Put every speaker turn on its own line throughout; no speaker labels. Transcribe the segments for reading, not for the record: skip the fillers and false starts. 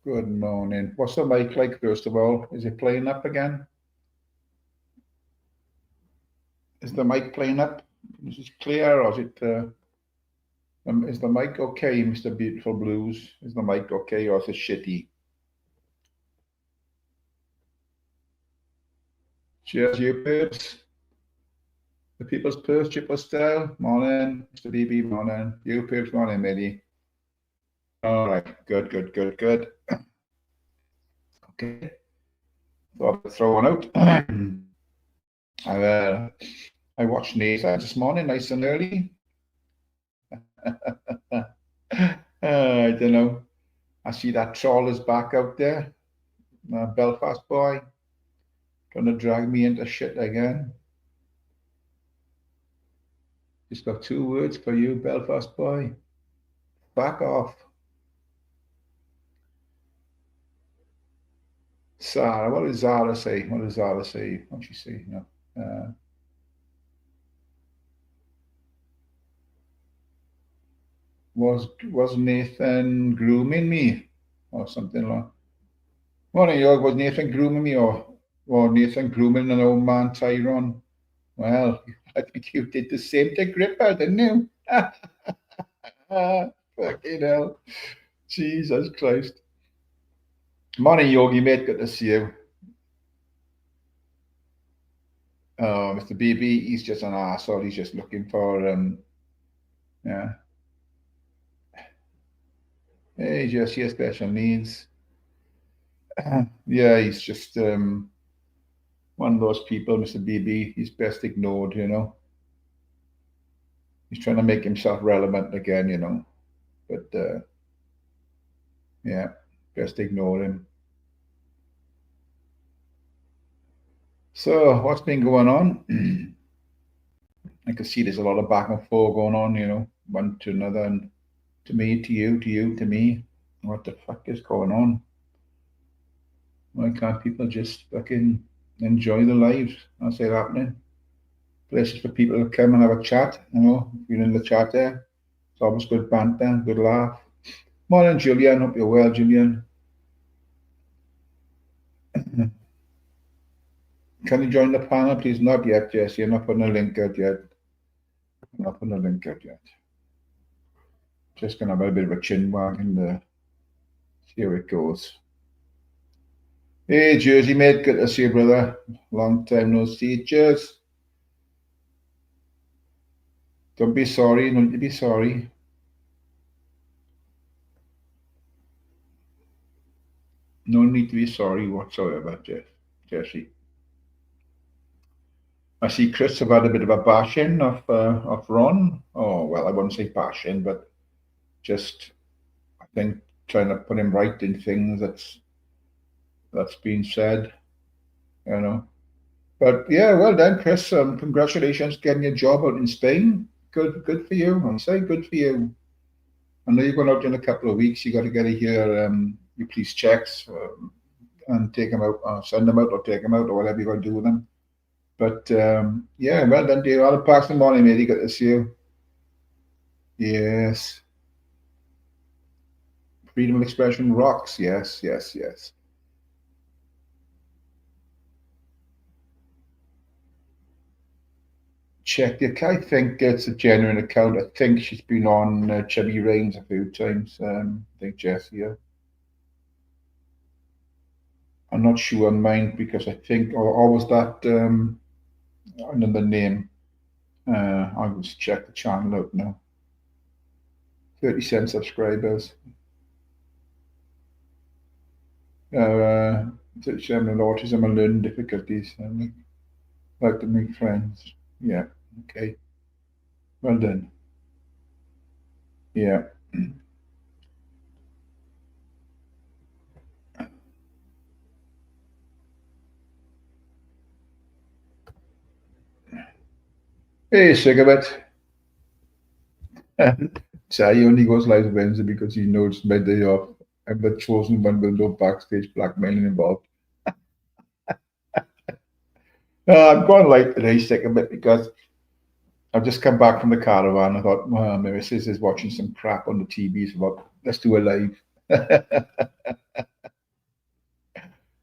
Good morning. What's the mic like, first of all? Is it playing up again? Is the mic playing up? Is it clear, or is the mic okay, Mr. Beautiful Blues? Is the mic okay, or is it shitty? Cheers, you birds. The people's purse, triple style. Morning, Mr. BB, morning. You birds, morning, matey. All right, good. Okay. Thought I'd throw one out. I watched Nathan this morning, nice and early. I don't know. I see that trawler's back out there. Belfast boy. Trying to drag me into shit again. Just got 2 words for you, Belfast boy. Back off. Sarah, what does Zara say? What's she say? Was Nathan grooming me or something like? One of you, was Nathan grooming me or Nathan grooming an old man Tyrone? Well, I think you did the same to Gripper, didn't you? Fucking hell. Jesus Christ. Morning, Yogi, mate. Good to see you. Mr. BB, he's just an arsehole. He's just looking for, yeah. Hey, just he has special needs. Yeah, he's just one of those people, Mr. BB. He's best ignored, you know. He's trying to make himself relevant again, you know. But yeah, best ignore him. So what's been going on? I can see there's a lot of back and forth going on, you know, one to another, and to me, to you, to me. What the fuck is going on? Why can't people just fucking enjoy their lives? I say that happening. Places for people to come and have a chat, you know, if you're in the chat there. It's always good banter, good laugh. Morning, Julian. Hope you're well, Julian. Can you join the panel, please? Not yet, Jesse. You're not putting a link out yet. Just gonna have a bit of a chin wag and see how it goes. Hey, Jersey mate, good to see you, brother. Long time no see. Cheers. Don't be sorry. No need to be sorry. No need to be sorry whatsoever, Jesse. I see Chris have had a bit of a bashing of Ron. Oh well, I wouldn't say bashing, but just I think trying to put him right in things that's been said, you know. But yeah, well done, Chris. Congratulations getting your job out in Spain. Good for you. I say good for you. I know you're going out in a couple of weeks. You got to get your police checks and take them out, send them out, or take them out, or whatever you're going to do with them. But yeah, well done, dear. All the parks in the morning, matey. Good to see you. Yes. Freedom of expression rocks. Yes. Check the account. I think it's a genuine account. I think she's been on Chubby Rains a few times. I think Jessie. Yeah. I'm not sure on mine because I think, or was that another name? I'll just check the channel out now. 37 subscribers. 37 on autism and learning difficulties. I like to make friends. Yeah, okay. Well done. Yeah. Hey, Cigarette. So he only goes live Wednesday because he knows my day off. I'm the chosen one with no backstage blackmailing involved. I'm going live today, Cigarette, because I've just come back from the caravan. I thought, well, my missus is watching some crap on the TV, so let's do a live.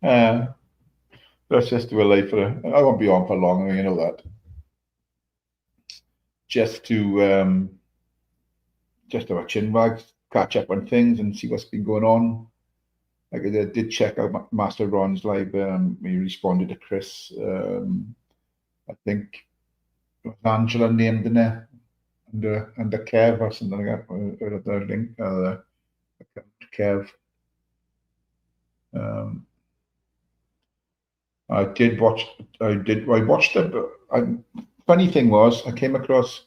Uh, let's just do a live for I won't be on for long, you know that. Just to just have a chin wag, catch up on things and see what's been going on. Like I did check out Master Ron's live. He responded to Chris. I think it was Angela named in there under Kev or something like that. Or the link, Kev. Um, I did watch. I watched it. But funny thing was, I came across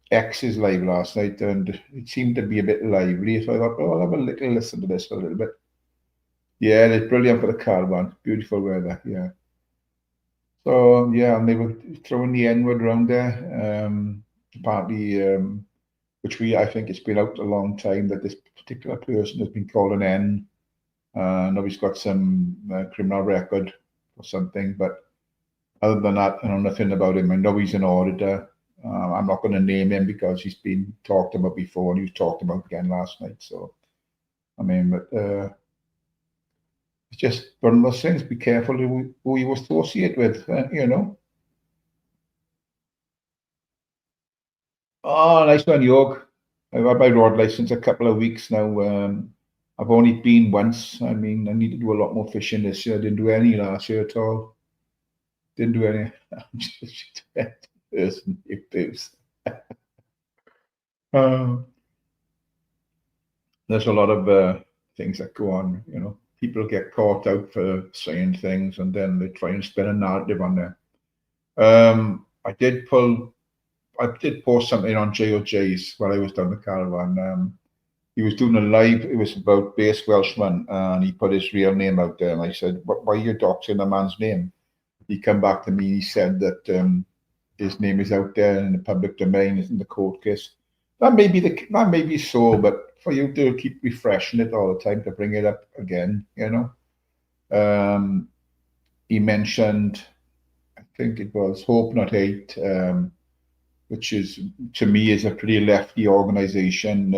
X's live last night, and it seemed to be a bit lively. So I thought, oh, I'll have a little listen to this for a little bit. Yeah, it's brilliant for the caravan. Beautiful weather. Yeah. So yeah, and they were throwing the N-word around there. Apparently, which I think it's been out a long time that this particular person has been called an N. Now he's got some criminal record or something, but other than that, I know nothing about him. I know he's an auditor. I'm not going to name him because he's been talked about before and he was talked about again last night. So, I mean, but it's just one of those things. Be careful who you associate with, you know. Oh, nice one, York. I've had my road license a couple of weeks now. I've only been once. I mean, I need to do a lot more fishing this year. I didn't do any last year at all. Didn't do any. I'm just person who boost. There's a lot of things that go on. You know, people get caught out for saying things, and then they try and spin a narrative on there. I did post something on JOJ's while I was down the caravan. He was doing a live. It was about Base Welshman, and he put his real name out there. And I said, "Why are you doxing a man's name?" He come back to me. He said that his name is out there in the public domain, is in the court case. That may be so, but for you to keep refreshing it all the time to bring it up again, you know. He mentioned, I think it was Hope Not Hate, which is to me is a pretty lefty organization.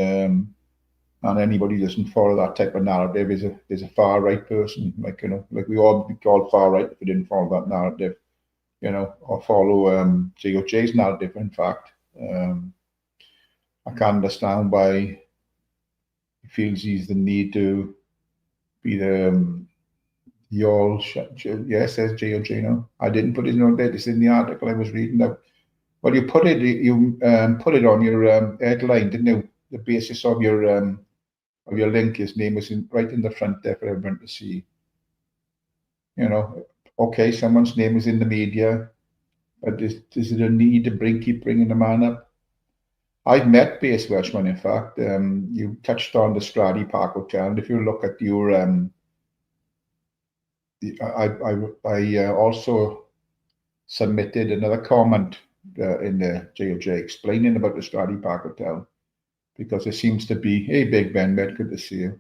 And anybody who doesn't follow that type of narrative is a far right person. Like, you know, like we all be called far right if we didn't follow that narrative, you know, or follow JOJ's narrative. In fact, I can't understand why he feels he's the need to be the all. Yes, says JOJ. No, I didn't put his note there. It's in the article I was reading. Now, well, you put it on your headline, didn't you? The basis of your link. His name was right in the front there for everyone to see. You know, okay, someone's name is in the media, but is it a need to keep bringing the man up? I've met Base Welshman, in fact. You touched on the Stradley Park Hotel, and if you look at your, I also submitted another comment in the JOJ explaining about the Stradley Park Hotel, because it seems to be, hey, Big Ben, mate, good to see you.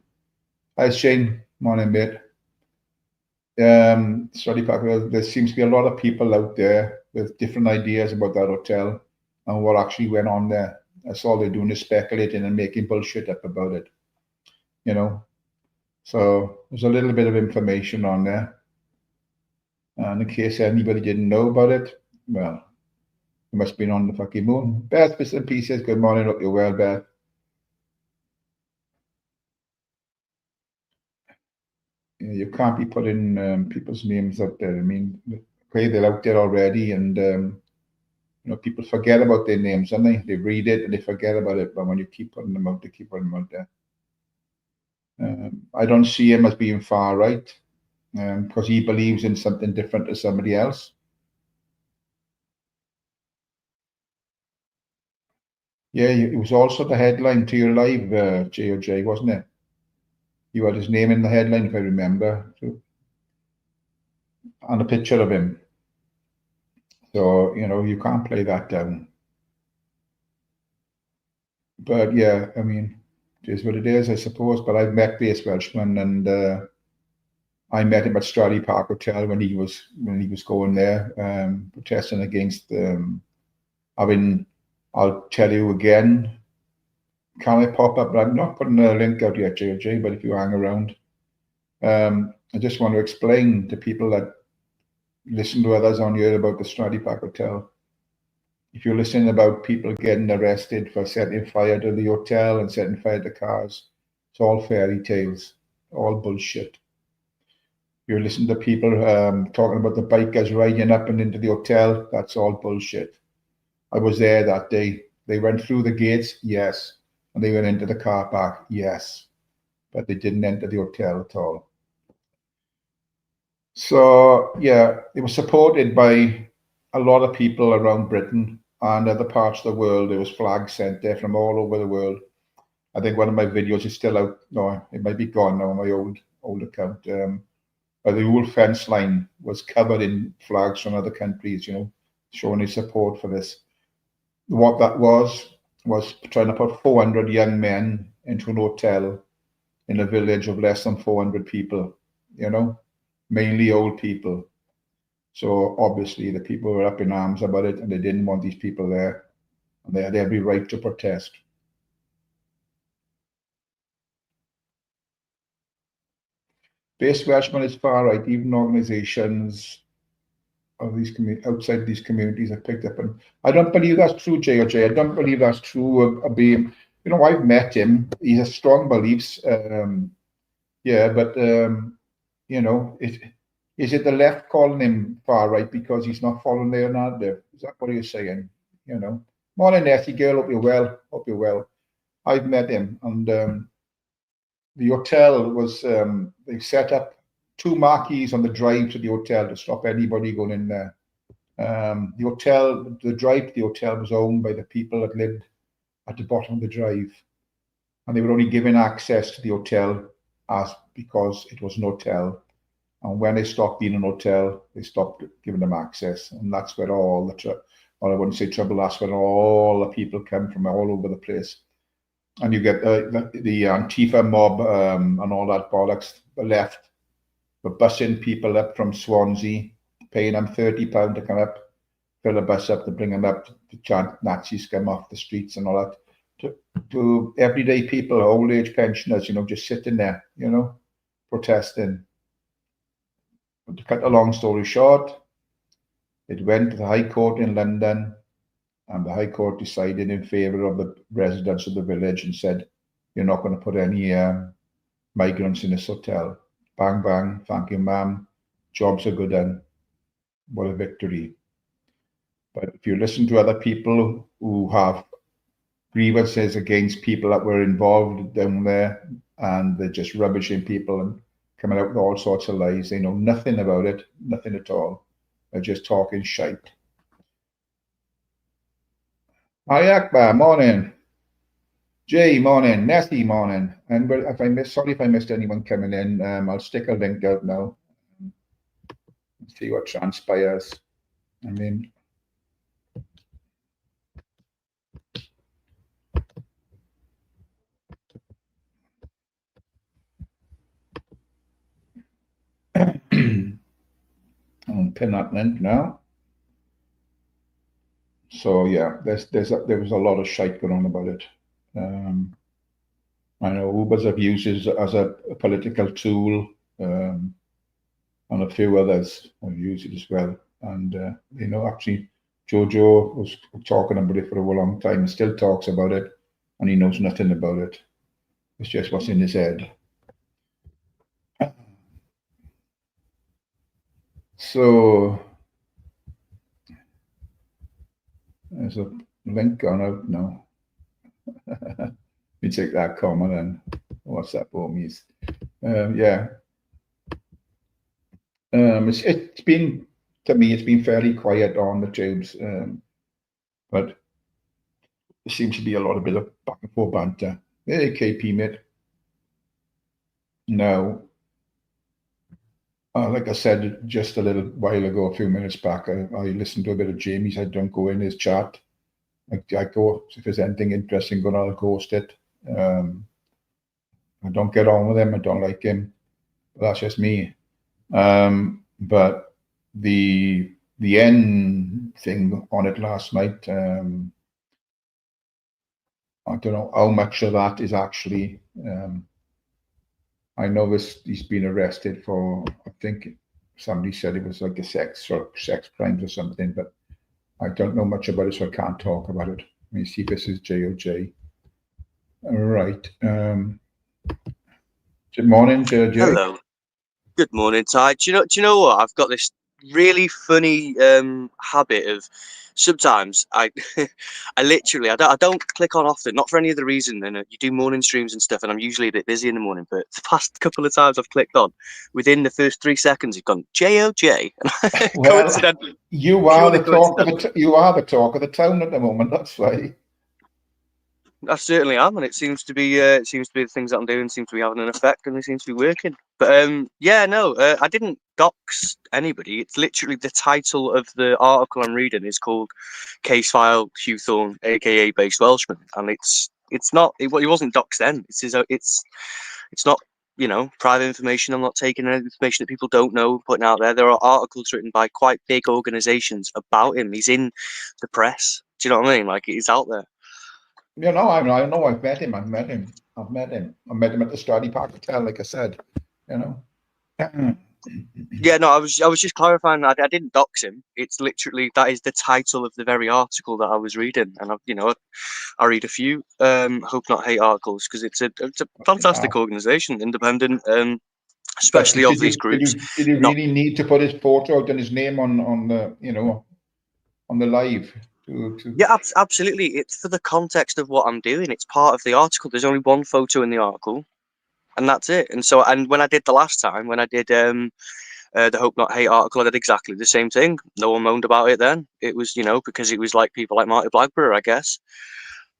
Hi, Shane, morning, mate. Stradley Park Hotel, there seems to be a lot of people out there with different ideas about that hotel and what actually went on there. That's all they're doing is speculating and making bullshit up about it, you know. So there's a little bit of information on there. And in case anybody didn't know about it, well, you must have been on the fucking moon. Beth, bits and pieces, good morning, hope you're well, Beth. You can't be putting people's names out there. I mean, okay, they're out there already, and you know, people forget about their names, and they read it and they forget about it. But when you keep putting them out, they keep putting them out there. I don't see him as being far right, because he believes in something different to somebody else. Yeah, it was also the headline to your live, JOJ, wasn't it? You had his name in the headline, if I remember, and a picture of him. So, you know, you can't play that down. But yeah, I mean, it is what it is, I suppose. But I've met Base Welshman, and I met him at Stradley Park Hotel when he was going there, protesting against having. I'll tell you again. Can I pop up? I'm not putting a link out yet, JJ, but if you hang around, I just want to explain to people that listen to others on here about the Stradley Park Hotel. If you're listening about people getting arrested for setting fire to the hotel and setting fire to cars, it's all fairy tales, all bullshit. You're listening to people talking about the bikers riding up and into the hotel, that's all bullshit. I was there that day. They went through the gates, yes. And they went into the car park, yes. But they didn't enter the hotel at all. So, yeah, it was supported by a lot of people around Britain and other parts of the world. There was flags sent there from all over the world. I think one of my videos is still out. No, it might be gone now on my old account. But the whole fence line was covered in flags from other countries, showing his support for this. What that was trying to put 400 young men into an hotel in a village of less than 400 people, mainly old people. So obviously the people were up in arms about it and they didn't want these people there. And they had every right to protest. Base Welshman is far right. Even organizations of these outside these communities have picked up. And I don't believe that's true, J. I don't believe that's true. I've met him. He has strong beliefs. Yeah, but is it the left calling him far right because he's not following their narrative? Is that what you're saying? Morning, Nessie girl. Hope you're well. Hope you're well. I've met him, and the hotel was. They set up 2 marquees on the drive to the hotel to stop anybody going in there. The drive to the hotel was owned by the people that lived at the bottom of the drive, and they were only given access to the hotel because it was an hotel. And when they stopped being an hotel, they stopped giving them access. And that's where all I wouldn't say trouble, that's where all the people come from all over the place. And you get the Antifa mob and all that bollocks, the left, were bussing people up from Swansea, paying them £30 to come up, fill a bus up to bring them up to chant Nazis come off the streets and all that. To everyday people, old age pensioners, just sitting there, protesting. But to cut a long story short, it went to the High Court in London, and the High Court decided in favour of the residents of the village and said, you're not going to put any migrants in this hotel. Bang, bang, thank you, ma'am. Jobs are good done. What a victory. But if you listen to other people who have grievances against people that were involved down there, and they're just rubbishing people and coming out with all sorts of lies. They know nothing about it, nothing at all. They're just talking shite. Hi Akbar, morning. Jay, morning. Nessie, morning. And sorry if I missed anyone coming in. I'll stick a link out now. See what transpires. I mean, I'll pin that link now. So yeah, there was a lot of shite going on about it. I know Ubers have used it as a political tool, and a few others have used it as well. And actually, Jojo was talking about it for a long time and still talks about it, and he knows nothing about it. It's just what's in his head. So there's a link gone out now. Let me take that comment and what's that for me? Yeah. It's been, to me, it's been fairly quiet on the tubes, but there seems to be a lot of bit of back and forth banter. Hey, KP, mate. No. Like I said just a little while ago, a few minutes back, I listened to a bit of Jamie's. I don't go in his chat. I go, if there's anything interesting going on, I'll ghost it. I don't get on with him. I don't like him. That's just me. But the end thing on it last night, I don't know how much of that is actually I know he's been arrested for, I think somebody said it was like a sex crimes or something, but I don't know much about it, so I can't talk about it. Let me see if this is JOJ. All right. Good morning, JOJ.
Hello. Good morning, Ty. Do you know what? I've got this really funny habit of sometimes I I don't click on often, not for any other reason than you do morning streams and stuff, and I'm usually a bit busy in the morning. But the past couple of times I've clicked on, within the first 3 seconds, you've gone JOJ.
Well,
coincidentally,
you are the talk of the town at the moment. That's why.
I certainly am, and it seems to be the things that I'm doing seem to be having an effect, and they seem to be working. But yeah, no, I didn't dox anybody. It's literally the title of the article I'm reading is called "Case File Hugh Thorne, aka Based Welshman," and he wasn't doxed then. It's not private information. I'm not taking any information that people don't know, putting out there. There are articles written by quite big organisations about him. He's in the press. Do you know what I mean? Like, he's out there.
You know, I know. I've met him. I met him at the Stradley Park Hotel, like I said. You know.
Yeah, no, I was just clarifying that I didn't dox him. It's literally that is the title of the very article that I was reading, and I read a few Hope Not Hate articles because it's a fantastic organisation, independent, especially of these groups.
Did he really need to put his photo out and his name on the on the live?
Yeah, absolutely. It's for the context of what I'm doing. It's part of the article. There's only one photo in the article, and that's it. And when I did the last time, when I did the Hope Not Hate article, I did exactly the same thing. No one moaned about it then. It was, because it was like people like Marty Blackburn, I guess.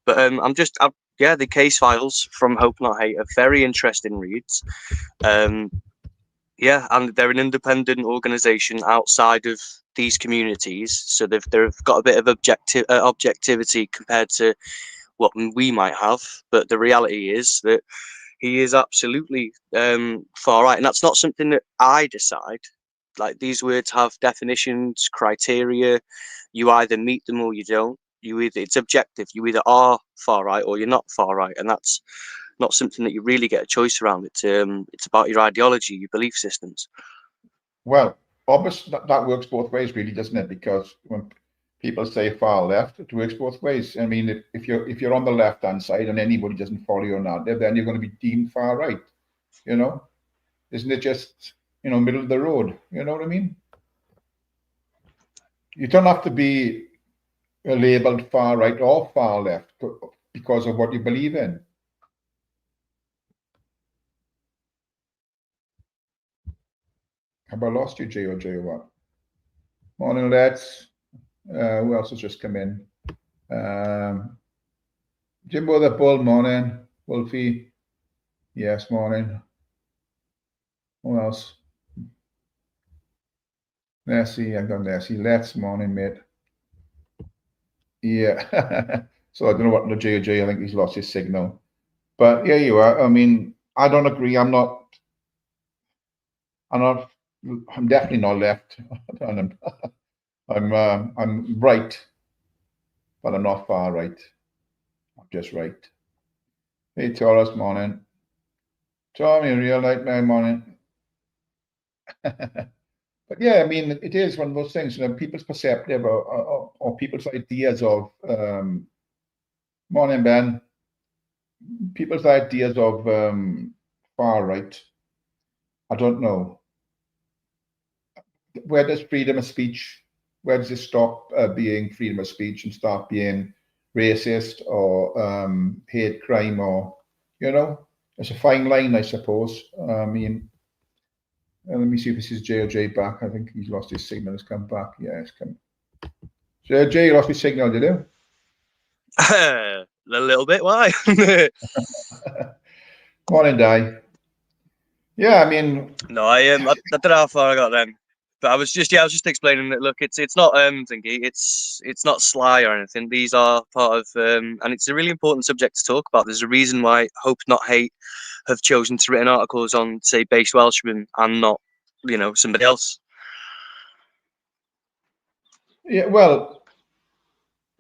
But yeah, the case files from Hope Not Hate are very interesting reads. Yeah, and they're an independent organisation outside of these communities, so they've got a bit of objectivity compared to what we might have. But the reality is that he is absolutely far right, and that's not something that I decide. Like, these words have definitions, criteria. You either meet them or you don't. It's objective. You either are far right or you're not far right, and that's not something that you really get a choice around. It's about your ideology, your belief systems.
Well, obviously that works both ways, really, doesn't it? Because when people say far left, it works both ways. I mean, if you're on the left hand side and anybody doesn't follow your narrative, then you're going to be deemed far right. You know, isn't it just middle of the road? You know what I mean? You don't have to be labeled far right or far left because of what you believe in. Have I lost you, J or what? Morning, lads. Who else has just come in? Jimbo the Bull, morning. Wolfie. Yes, morning. Who else? Nessie, I got Nessie. Let's morning, mate. Yeah. So I don't know what the J. I think he's lost his signal. But yeah, you are. I mean, I don't agree. I'm definitely not left. I'm right, but I'm not far right. I'm just right. Hey, Taurus, morning. Tommy, real nightmare morning. But yeah, I mean, it is one of those things, people's perspective or people's ideas of, morning, Ben, people's ideas of far right. I don't know. Where does freedom of speech, where does it stop being freedom of speech and start being racist or hate crime, or, it's a fine line, I suppose. I mean, let me see if this is J back. I think he's lost his signal. Has come back. Yeah, it's come. J, you lost his signal, did you?
A little bit. Why?
Morning, Di. Yeah, I mean,
no, I don't know how far I got then, but I was just explaining that. Look, it's not thingy. It's not sly or anything. These are part of and it's a really important subject to talk about. There's a reason why Hope Not Hate have chosen to write articles on, say, Based Welshman and not, somebody else.
Yeah, well,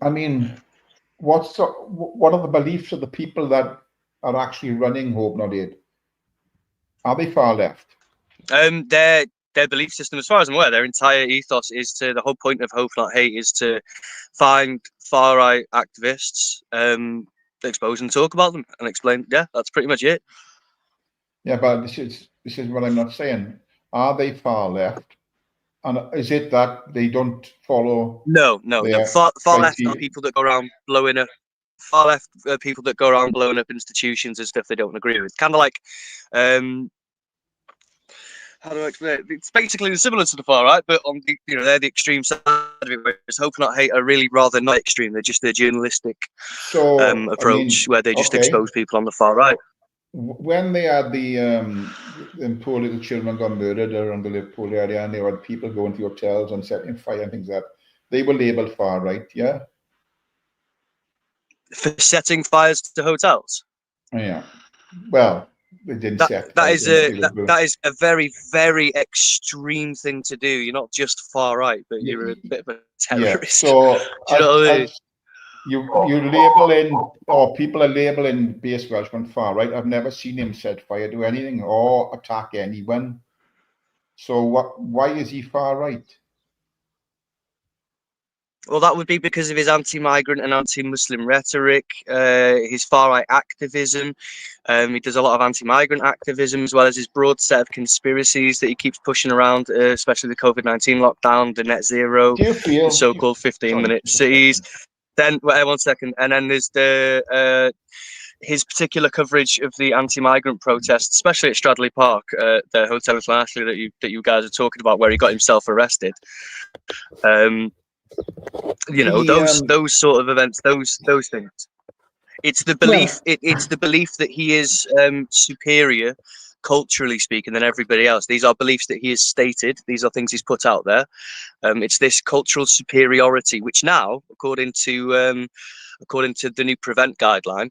I mean, what are the beliefs of the people that are actually running Hope Not Hate? Are they far left?
Their belief system, as far as I'm aware, their entire ethos is to the whole point of Hope Not Hate is to find far right activists, expose and talk about them and explain. Yeah, that's pretty much it.
Yeah, but this is what I'm not saying. Are they far left? And is it that they don't follow
No.
their
Far left are
criteria?
people that go around blowing up. Far left people that go around blowing up institutions and stuff they don't agree with. Kind of like, how do I explain it? It's basically similar to the far right, but on the, they're the extreme side of it. Whereas Hope Not Hate are really rather not extreme. They're just a journalistic
So, I
approach
mean,
where they just
okay,
expose people on the far right.
when they had the poor little children got murdered around the Liverpool area, and there were people going to hotels and setting fire and things like that, they were labelled far right, yeah?
For setting fires to hotels.
Yeah. Well, they didn't
That
set
that
fire,
is
they
a
were
that,
burnt.
that is a very, very extreme thing to do. You're not just far right, but
Yeah,
you're a bit of a
yeah.
terrorist.
So
Do you know what I mean?
as you labeling, or people are labeling Base Welshman far right. I've never seen him set fire to anything or attack anyone. So why is he far right?
Well, that would be because of his anti-migrant and anti-Muslim rhetoric, his far-right activism. He does a lot of anti-migrant activism, as well as his broad set of conspiracies that he keeps pushing around, especially the COVID-19 lockdown, the net zero,
Do you
the
feel?
so-called
Sorry,
15-minute cities. Then, wait, 1 second, and then there's the his particular coverage of the anti-migrant protests, especially at Stradley Park, the hotel in Ashley that you guys are talking about, where he got himself arrested.
the
Those sort of events, those things. It's the belief.
well,
It's the belief that he is superior, culturally speaking, than everybody else. These are beliefs that he has stated. These are things he's put out there. It's this cultural superiority, which now, according to the new Prevent guideline,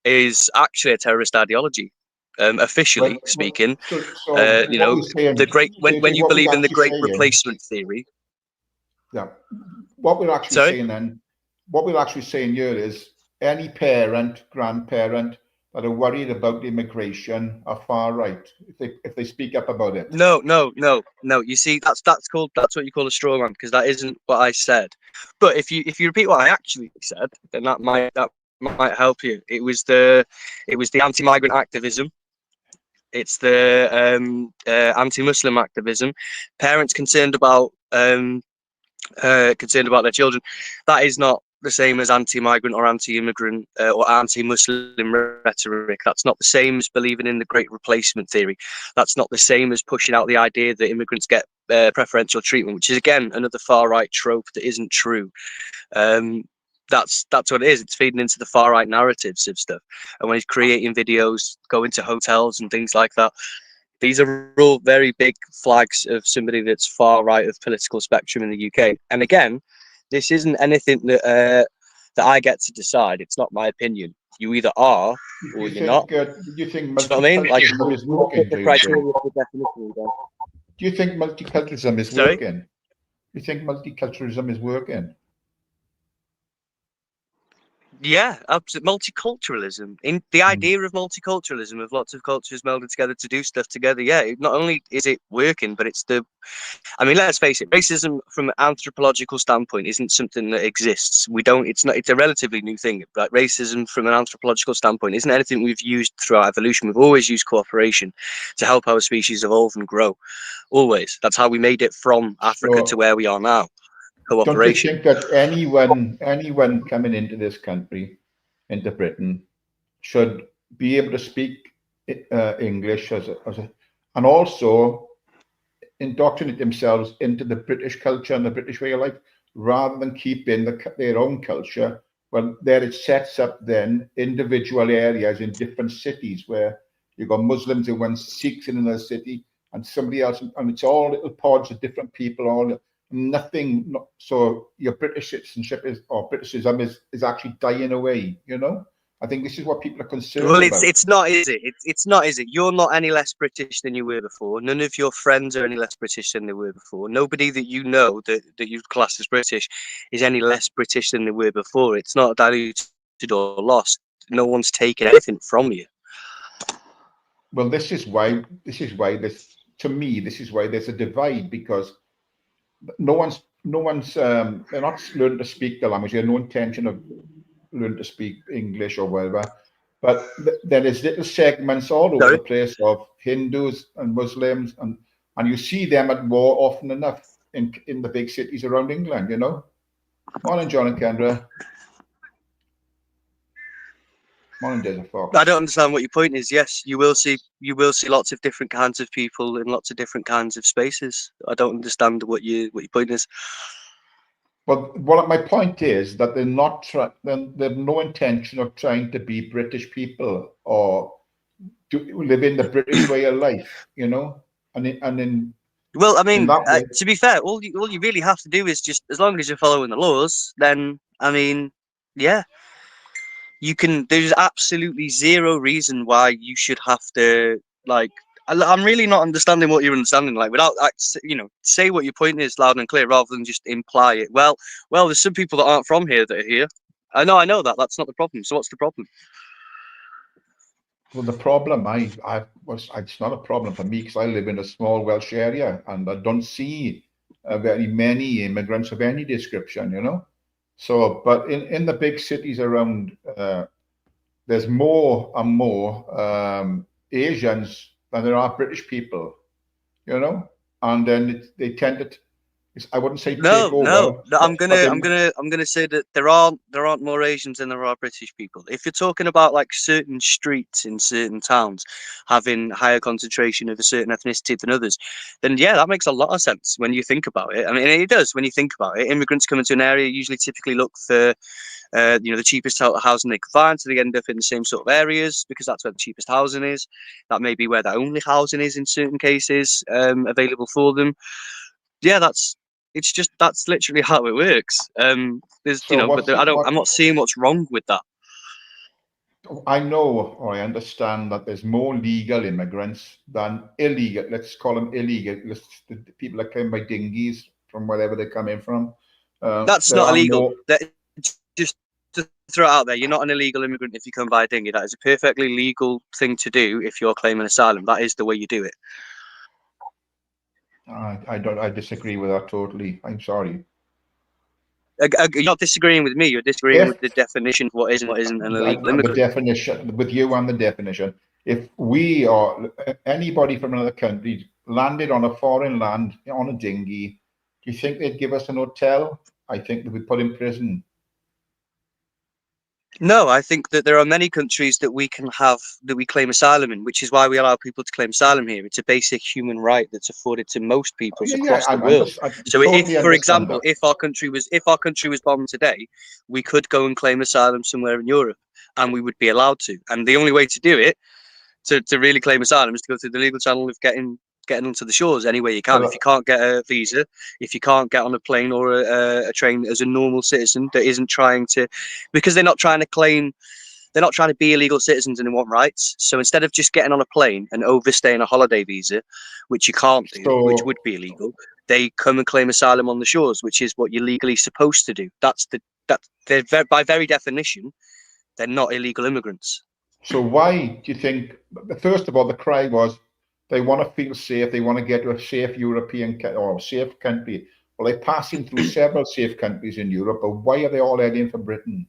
is actually a terrorist ideology. Officially speaking,
so what we're saying,
the great when you
what we're
believe in the
actually
great
saying,
replacement theory.
yeah, what we're actually
Sorry.
saying then, what we're actually saying here is any parent, grandparent that are worried about immigration are far right if they speak up about it.
No. You see, that's what you call a straw man, because that isn't what I said. But if you repeat what I actually said, then that might help you. It was the anti-migrant activism. It's the anti-Muslim activism. Parents concerned about their children. That is not the same as anti-migrant or anti-immigrant or anti-Muslim rhetoric. That's not the same as believing in the great replacement theory. That's not the same as pushing out the idea that immigrants get preferential treatment, which is again another far right trope that isn't true. That's what it is. It's feeding into the far right narratives of stuff. And when he's creating videos, going to hotels and things like that, these are all very big flags of somebody that's far right of political spectrum in the UK. And again, this isn't anything that I get to decide. It's not my opinion. You either are or you're not.
Do you think
Do you know what I mean? Like,
multiculturalism is working,
the
Jason?
criteria for definition.
Do you think multiculturalism is
Sorry.
working? Do you think multiculturalism is working?
Yeah, absolutely. Multiculturalism. In the idea of multiculturalism, of lots of cultures melded together to do stuff together. Yeah, not only is it working, but I mean, let's face it, racism from an anthropological standpoint isn't something that exists. It's a relatively new thing. Like racism from an anthropological standpoint isn't anything we've used throughout evolution. We've always used cooperation to help our species evolve and grow. Always. That's how we made it from Africa to
So
where we are now.
don't you
Cooperation.
think that anyone coming into this country, into Britain, should be able to speak English and also indoctrinate themselves into the British culture and the British way of life, rather than keeping their own culture? Well, there it sets up then individual areas in different cities where you've got Muslims in one, Sikhs in another city, and somebody else, and it's all little pods of different people, all nothing. So your British citizenship or Britishism is actually dying away. I think this is what people are concerned
Well,
about.
it's not, is it? It's not, is it? You're not any less British than you were before. None of your friends are any less British than they were before. Nobody that you know that you've classed as British is any less British than they were before. It's not diluted or lost. No one's taken anything from you.
Well, this, to me, this is why there's a divide, because they're not learning to speak the language. They have no intention of learning to speak English or whatever. But there is little segments all over the
Sorry.
place of Hindus and Muslims, and you see them at war often enough in the big cities around England, you know. Morning, John and Kendra. Morning, Desert
I
Fox.
don't understand what your point is. Yes, you will see lots of different kinds of people in lots of different kinds of spaces. I don't understand what your point is.
Well, what my point is that they're not they have no intention of trying to be British people or to live in the British way of life, you know,
Well, I
in
mean,
that way.
to be fair, all you really have to do is just, as long as you're following the laws, then I mean, yeah, you can. There's absolutely zero reason why you should have to, like. I'm really not understanding what you're understanding. Like, without, say what your point is loud and clear, rather than just imply it. Well, there's some people that aren't from here that are here. I know that. That's not the problem. So what's the problem?
Well, the problem it's not a problem for me because I live in a small Welsh area and I don't see very many immigrants of any description, you know. So, but in the big cities around, there's more and more Asians than there are British people, you know, and then they tend to, I wouldn't say take
No, no,
over,
no. I'm
but
gonna,
they,
I'm gonna, I'm gonna say that there aren't more Asians than there are British people. If you're talking about like certain streets in certain towns having higher concentration of a certain ethnicity than others, then yeah, that makes a lot of sense when you think about it. I mean, it does when you think about it. Immigrants come into an area usually typically look for, the cheapest housing they can find, so they end up in the same sort of areas because that's where the cheapest housing is. That may be where the only housing is in certain cases available for them. Yeah, that's literally how it works. There's
so
but
what's
there,
the,
I don't
what
I'm not seeing what's wrong with that.
I know or I understand that there's more legal immigrants than illegal. Let's call them illegal. The people that come by dinghies from wherever they're coming from.
That's
There
not
are
illegal.
more.
That just to throw it out there, you're not an illegal immigrant if you come by a dinghy. That is a perfectly legal thing to do if you're claiming asylum. That is the way you do it.
I don't. I disagree with that totally. I'm sorry.
You're not disagreeing with me. You're disagreeing
If
with the definition of what is and what isn't an illegal
the
immigrant.
definition with you and the definition, if we or anybody from another country landed on a foreign land on a dinghy, do you think they'd give us an hotel? I think they'd be put in prison.
No, I think that there are many countries that we claim asylum in, which is why we allow people to claim asylum here. It's a basic human right that's afforded to most peoples
Yeah,
across the world.
I
So if,
totally
for
understand
example,
that.
if our country was bombed today, we could go and claim asylum somewhere in Europe, and we would be allowed to. And the only way to do it, to really claim asylum, is to go through the legal channel of getting onto the shores any way you can. If you
Well,
can't get a visa, if you can't get on a plane or a train as a normal citizen that isn't trying to, because they're not trying to be illegal citizens and they want rights. So instead of just getting on a plane and overstaying a holiday visa, which you can't do, which
so
would be illegal, they come and claim asylum on the shores, which is what you're legally supposed to do. That they're by very definition, they're not illegal immigrants.
So why do you think, first of all, the cry was they want to feel safe, they want to get to a safe European or safe country. Well, they're passing through several safe countries in Europe, but why are they all heading for Britain?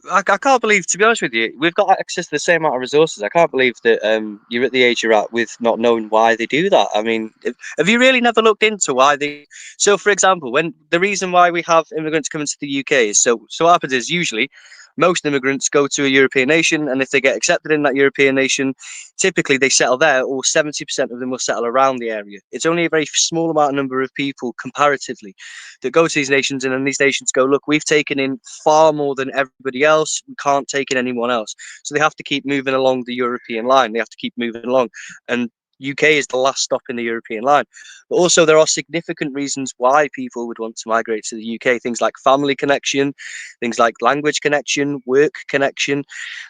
I can't believe, to be honest with you, we've got access to the same amount of resources. I can't believe that you're at the age you're at with not knowing why they do that. I mean, have you really never looked into why they? So, for example, when the reason why we have immigrants coming to the UK is so what happens is usually most immigrants go to a European nation, and if they get accepted in that European nation, typically they settle there, or 70% of them will settle around the area. It's only a very small number of people comparatively that go to these nations, and then these nations go, look, we've taken in far more than everybody else. We can't take in anyone else. So they have to keep moving along the European line. They have to keep moving along. And UK is the last stop in the European line. But also there are significant reasons why people would want to migrate to the UK. Things like family connection, things like language connection, work connection.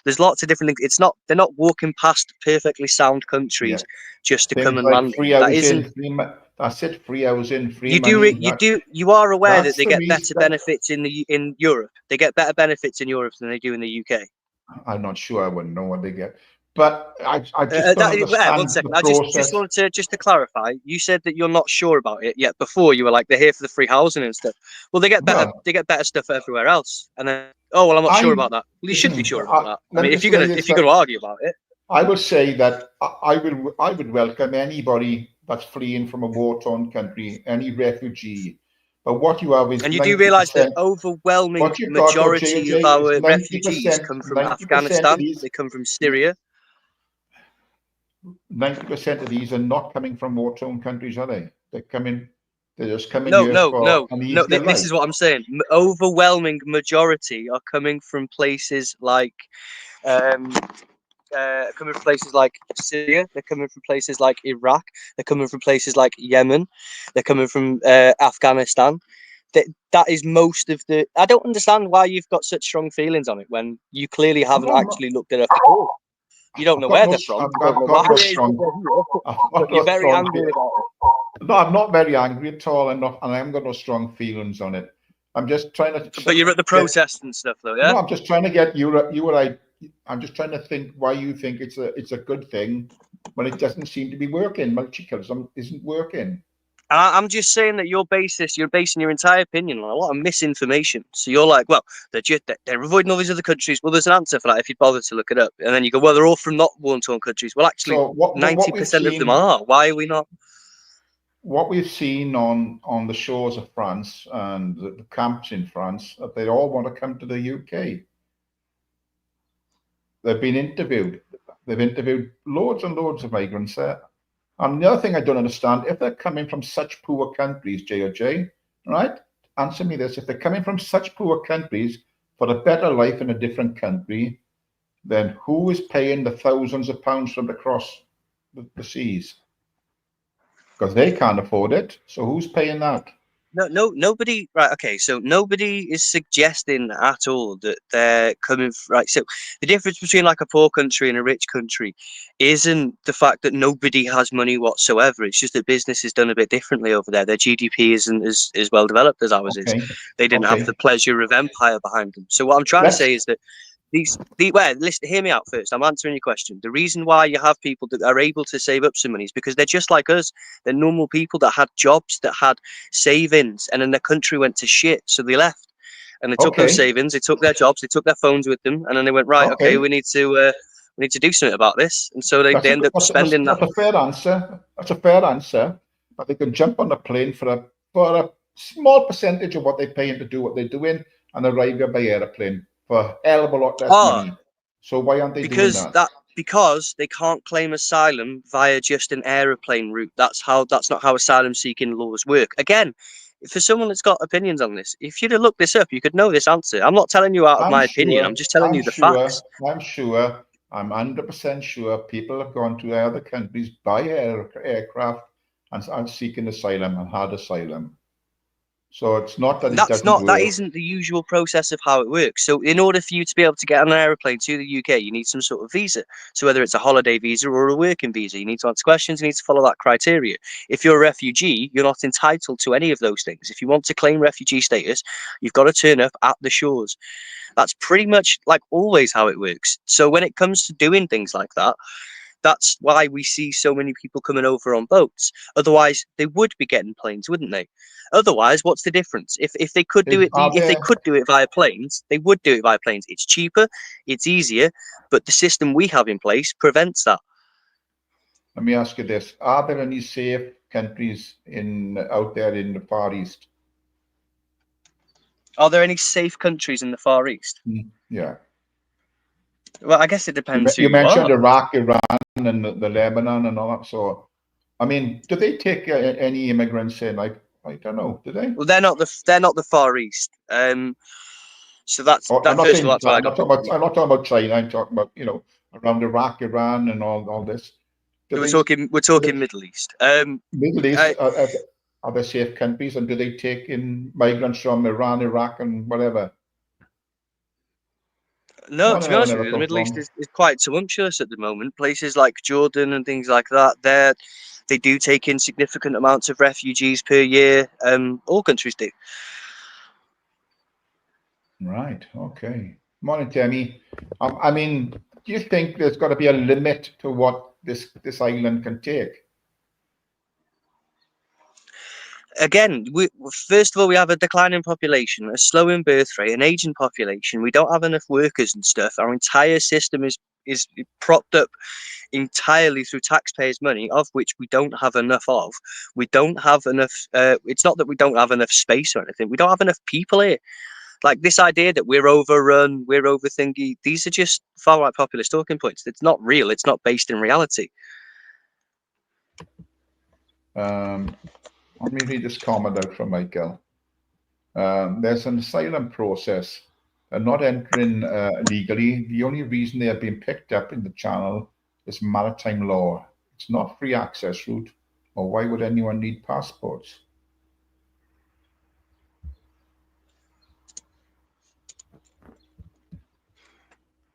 There's lots of different things. They're not walking past perfectly sound
Yeah,
countries just to come
things
and
like
land
free
here. That
hours
isn't.
in, that's it, free hours in, free
You do
money.
you are aware that
That's
they
the
get
reason.
better benefits in Europe. They get better benefits in Europe than they do in the UK.
I'm not sure. I wouldn't know what they get. But I just don't
One
understand the
second. I just
process.
wanted to clarify. You said that you're not sure about it yet. Before you were like they're here for the free housing and stuff. Well,
Well,
they get better stuff everywhere else. And then oh well, I'm not sure
I
about that. Well, you should be
listen.
sure about that. I
Let
mean,
me just say
if
this:
you're
that
gonna argue about it,
I would say that I would welcome anybody that's fleeing from a war-torn country, any refugee. But what you have is
and you do realise the
90%.
overwhelming
What you've got,
majority of
JJ, is
our refugees
90%,
come from
90% of
Afghanistan.
these,
They come from Syria.
90% of these are not coming from war-torn countries, are they? They're just coming
No,
here
no,
for
no,
an
no.
easier
This
life.
is what I'm saying. Overwhelming majority are coming from places like um, coming from places like Syria. They're coming from places like Iraq. They're coming from places like Yemen. They're coming from Afghanistan. That is most of the. I don't understand why you've got such strong feelings on it when you clearly
Oh,
haven't
no, I'm not.
actually looked it up at all. You don't
I've
know
got
where
no,
they're from. You don't
I've
know
got
why
no
it is that
strong,
they're here.
I've
But
got
you're
no
very
strong.
angry about it.
No, I'm not very angry at all, and I haven't got no strong feelings on it. I'm just trying
But
to
you're at the
get.
protests and stuff, though, yeah.
No, I'm just trying to get you and I. I'm just trying to think why you think it's a good thing when it doesn't seem to be working. Multiculturalism isn't working.
I'm just saying that you're basing your entire opinion on a lot of misinformation. So you're like, well, they're avoiding all these other countries. Well, there's an answer for that if you bother to look it up. And then you go, well, they're all from not war-torn countries. Well, actually,
So what we've
90% of them
seen,
are. Why are we not?
what we've seen on the shores of France and the camps in France, that they all want to come to the UK. They've been interviewed. They've interviewed loads and loads of migrants there. And the other thing I don't understand, if they're coming from such poor countries, J or J, right? Answer me this. If they're coming from such poor countries for a better life in a different country, then who is paying the thousands of pounds from across the seas? Because they can't afford it. So who's paying that?
Nobody. Right, okay. So nobody is suggesting at all that they're coming. Right. So the difference between like a poor country and a rich country isn't the fact that nobody has money whatsoever. It's just that business is done a bit differently over there. Their GDP isn't as well developed as ours is.
Okay.
They didn't have
Okay.
the pleasure of empire behind them. So what I'm trying to
Let's
say is that well, listen, hear me out first. I'm answering your question. The reason why you have people that are able to save up some money is because they're just like us. They're normal people that had jobs, that had savings, and then their country went to shit, so they left. And they took those
okay.
savings, they took their jobs, they took their phones with them, and then they went, right, okay,
Okay.
we need to do something about this. And so they end up spending that.
That's a fair answer. That's a fair answer. But they can jump on the plane for a small percentage of what they're paying to do what they're doing and arrive here by airplane for a hell of a lot less
Oh,
money. So why aren't they doing
because
that?
that because they can't claim asylum via just an aeroplane route. That's not how asylum seeking laws work. Again, for someone that's got opinions on this, if you'd have looked this up, you could know this answer. I'm not telling you out of
I'm
my opinion.
sure,
I'm just telling
I'm
you the
sure,
facts.
I'm sure, I'm 100% sure people have gone to other countries by aircraft and seeking asylum and had asylum. So it's not that it doesn't
That
work.
isn't the usual process of how it works. So in order for you to be able to get on an aeroplane to the UK, you need some sort of visa. So whether it's a holiday visa or a working visa, you need to answer questions, you need to follow that criteria. If you're a refugee, you're not entitled to any of those things. If you want to claim refugee status, you've got to turn up at the shores. That's pretty much like always how it works. So when it comes to doing things like that, that's why we see so many people coming over on boats. Otherwise, they would be getting planes, wouldn't they? Otherwise, what's the difference? If they could do
Is
it,
are
if they
there
could do it via planes, they would do it via planes. It's cheaper, it's easier, but the system we have in place prevents that.
Let me ask you this: are there any safe countries in out there in the Far East?
Are there any safe countries in the Far East?
Yeah.
Well, I guess it depends who
You
you
mentioned
are.
Iraq, Iran, and the Lebanon and all that. So, I mean, do they take any immigrants in? I don't know. Do they?
Well, they're not the Far East. So that's
Or, I'm
that.
not
First of all,
saying
that's where I
I'm
got
not talking about. I'm not talking about China. I'm talking about around Iraq, Iran, and all this. Do they?
we're talking
The
Middle East.
Middle East
I,
are they safe countries, and do they take in migrants from Iran, Iraq, and whatever?
No,
Want
to
to
be
know where
honest with
they
you, the
come
Middle East
from?
is quite tumultuous at the moment. Places like Jordan and things like that, they do take in significant amounts of refugees per year. All countries do.
Right. Okay. Morning, Tammy. I mean, do you think there's got to be a limit to what this island can take?
Again, first of all, we have a declining population, a slowing birth rate, an aging population. We don't have enough workers and stuff. Our entire system is propped up entirely through taxpayers' money, of which we don't have enough of. We don't have enough. It's not that we don't have enough space or anything. We don't have enough people here. Like this idea that we're overrun, we're overthingy. These are just far right populist talking points. It's not real. It's not based in reality.
Let me read this comment out from Michael. There's an asylum process. They're not entering legally. The only reason they have been picked up in the channel is maritime law. It's not free access route, or why would anyone need passports?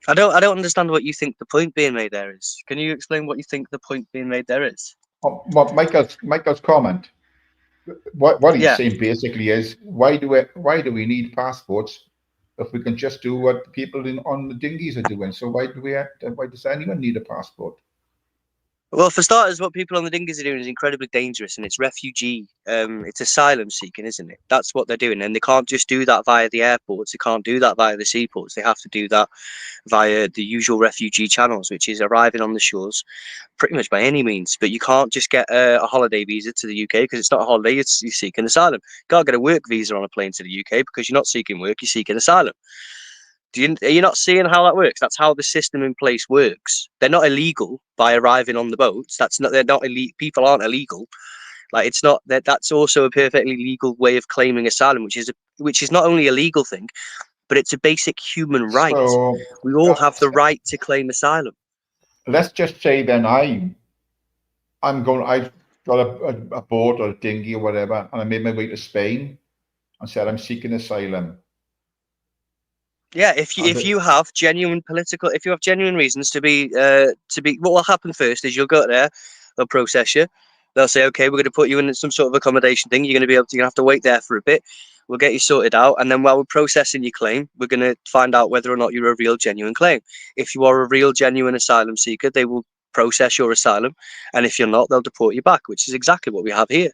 I don't understand what you think the point being made there is. Can you explain what you think the point being made there is?
Well, Michael's comment. What he's saying basically is, why do we need passports if we can just do what people on the dinghies are doing? So why does anyone need a passport?
Well, for starters, what people on the dinghies are doing is incredibly dangerous, and it's refugee, it's asylum seeking, isn't it? That's what they're doing, and they can't just do that via the airports. They can't do that via the seaports. They have to do that via the usual refugee channels, which is arriving on the shores, pretty much by any means. But you can't just get a holiday visa to the UK because it's not a holiday. You're seeking asylum. You can't get a work visa on a plane to the UK because you're not seeking work. You're seeking asylum. Are you not seeing how that works? That's how the system in place works. They're not illegal by arriving on the boats. They're not illegal. People aren't illegal. Like it's not that. That's also a perfectly legal way of claiming asylum, which is not only a legal thing, but it's a basic human right.
So,
we all have the right to claim asylum.
Let's just say then I've got a boat or a dinghy or whatever, and I made my way to Spain and said I'm seeking asylum.
Yeah, if you have genuine reasons to be, what will happen first is you'll go there, they'll process you, they'll say, okay, we're going to put you in some sort of accommodation thing. You're going to have to wait there for a bit. We'll get you sorted out, and then while we're processing your claim, we're going to find out whether or not you're a real, genuine claim. If you are a real, genuine asylum seeker, they will process your asylum, and if you're not, they'll deport you back, which is exactly what we have here.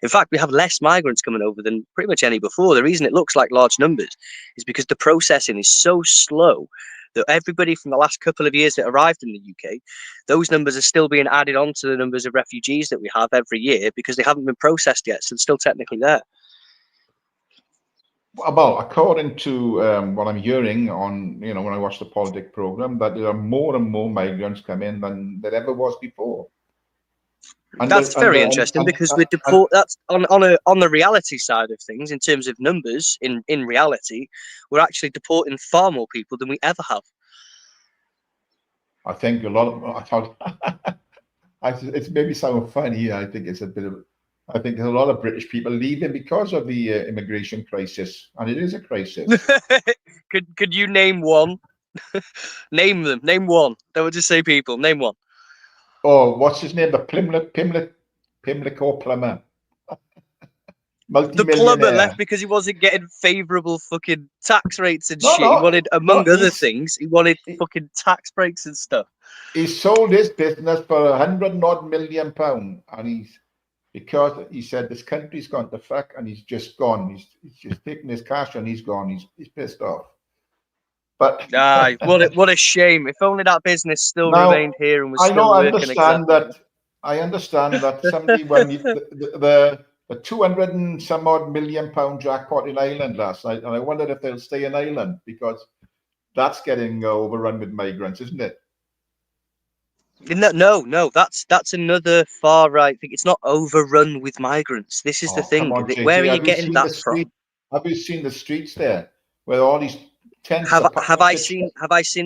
In fact, we have less migrants coming over than pretty much any before. The reason it looks like large numbers is because the processing is so slow that everybody from the last couple of years that arrived in the UK, those numbers are still being added on to the numbers of refugees that we have every year because they haven't been processed yet, so they're still technically there.
Well, according to what I'm hearing on, when I watch the politics program, that there are more and more migrants coming than there ever was before.
That's very interesting because we deport. That's on the reality side of things in terms of numbers. In reality, we're actually deporting far more people than we ever have.
I think a lot of. It's maybe sound funny. I think it's a bit of. I think there's a lot of British people leaving because of the immigration crisis, and it is a crisis.
Could you name one? Name them. Name one. Don't just say people. Name one.
Oh, what's his name? The Pimlico plumber.
The plumber left because he wasn't getting favourable fucking tax rates and shit.
No,
he wanted, among other things, he wanted fucking tax breaks and stuff.
He sold his business for £100 million, and because he said this country's gone to fuck, and he's just gone. He's just taken his cash and he's gone. He's pissed off. But
what a shame! If only that business still remained here and was still working.
I understand that somebody won the 200 and some odd £million jackpot in Ireland last night, and I wondered if they'll stay in Ireland because that's getting overrun with migrants, isn't it?
No, that's another far right thing. It's not overrun with migrants. This is the thing.
On,
where are you getting that from?
Have you seen the streets there where all these tents
have I seen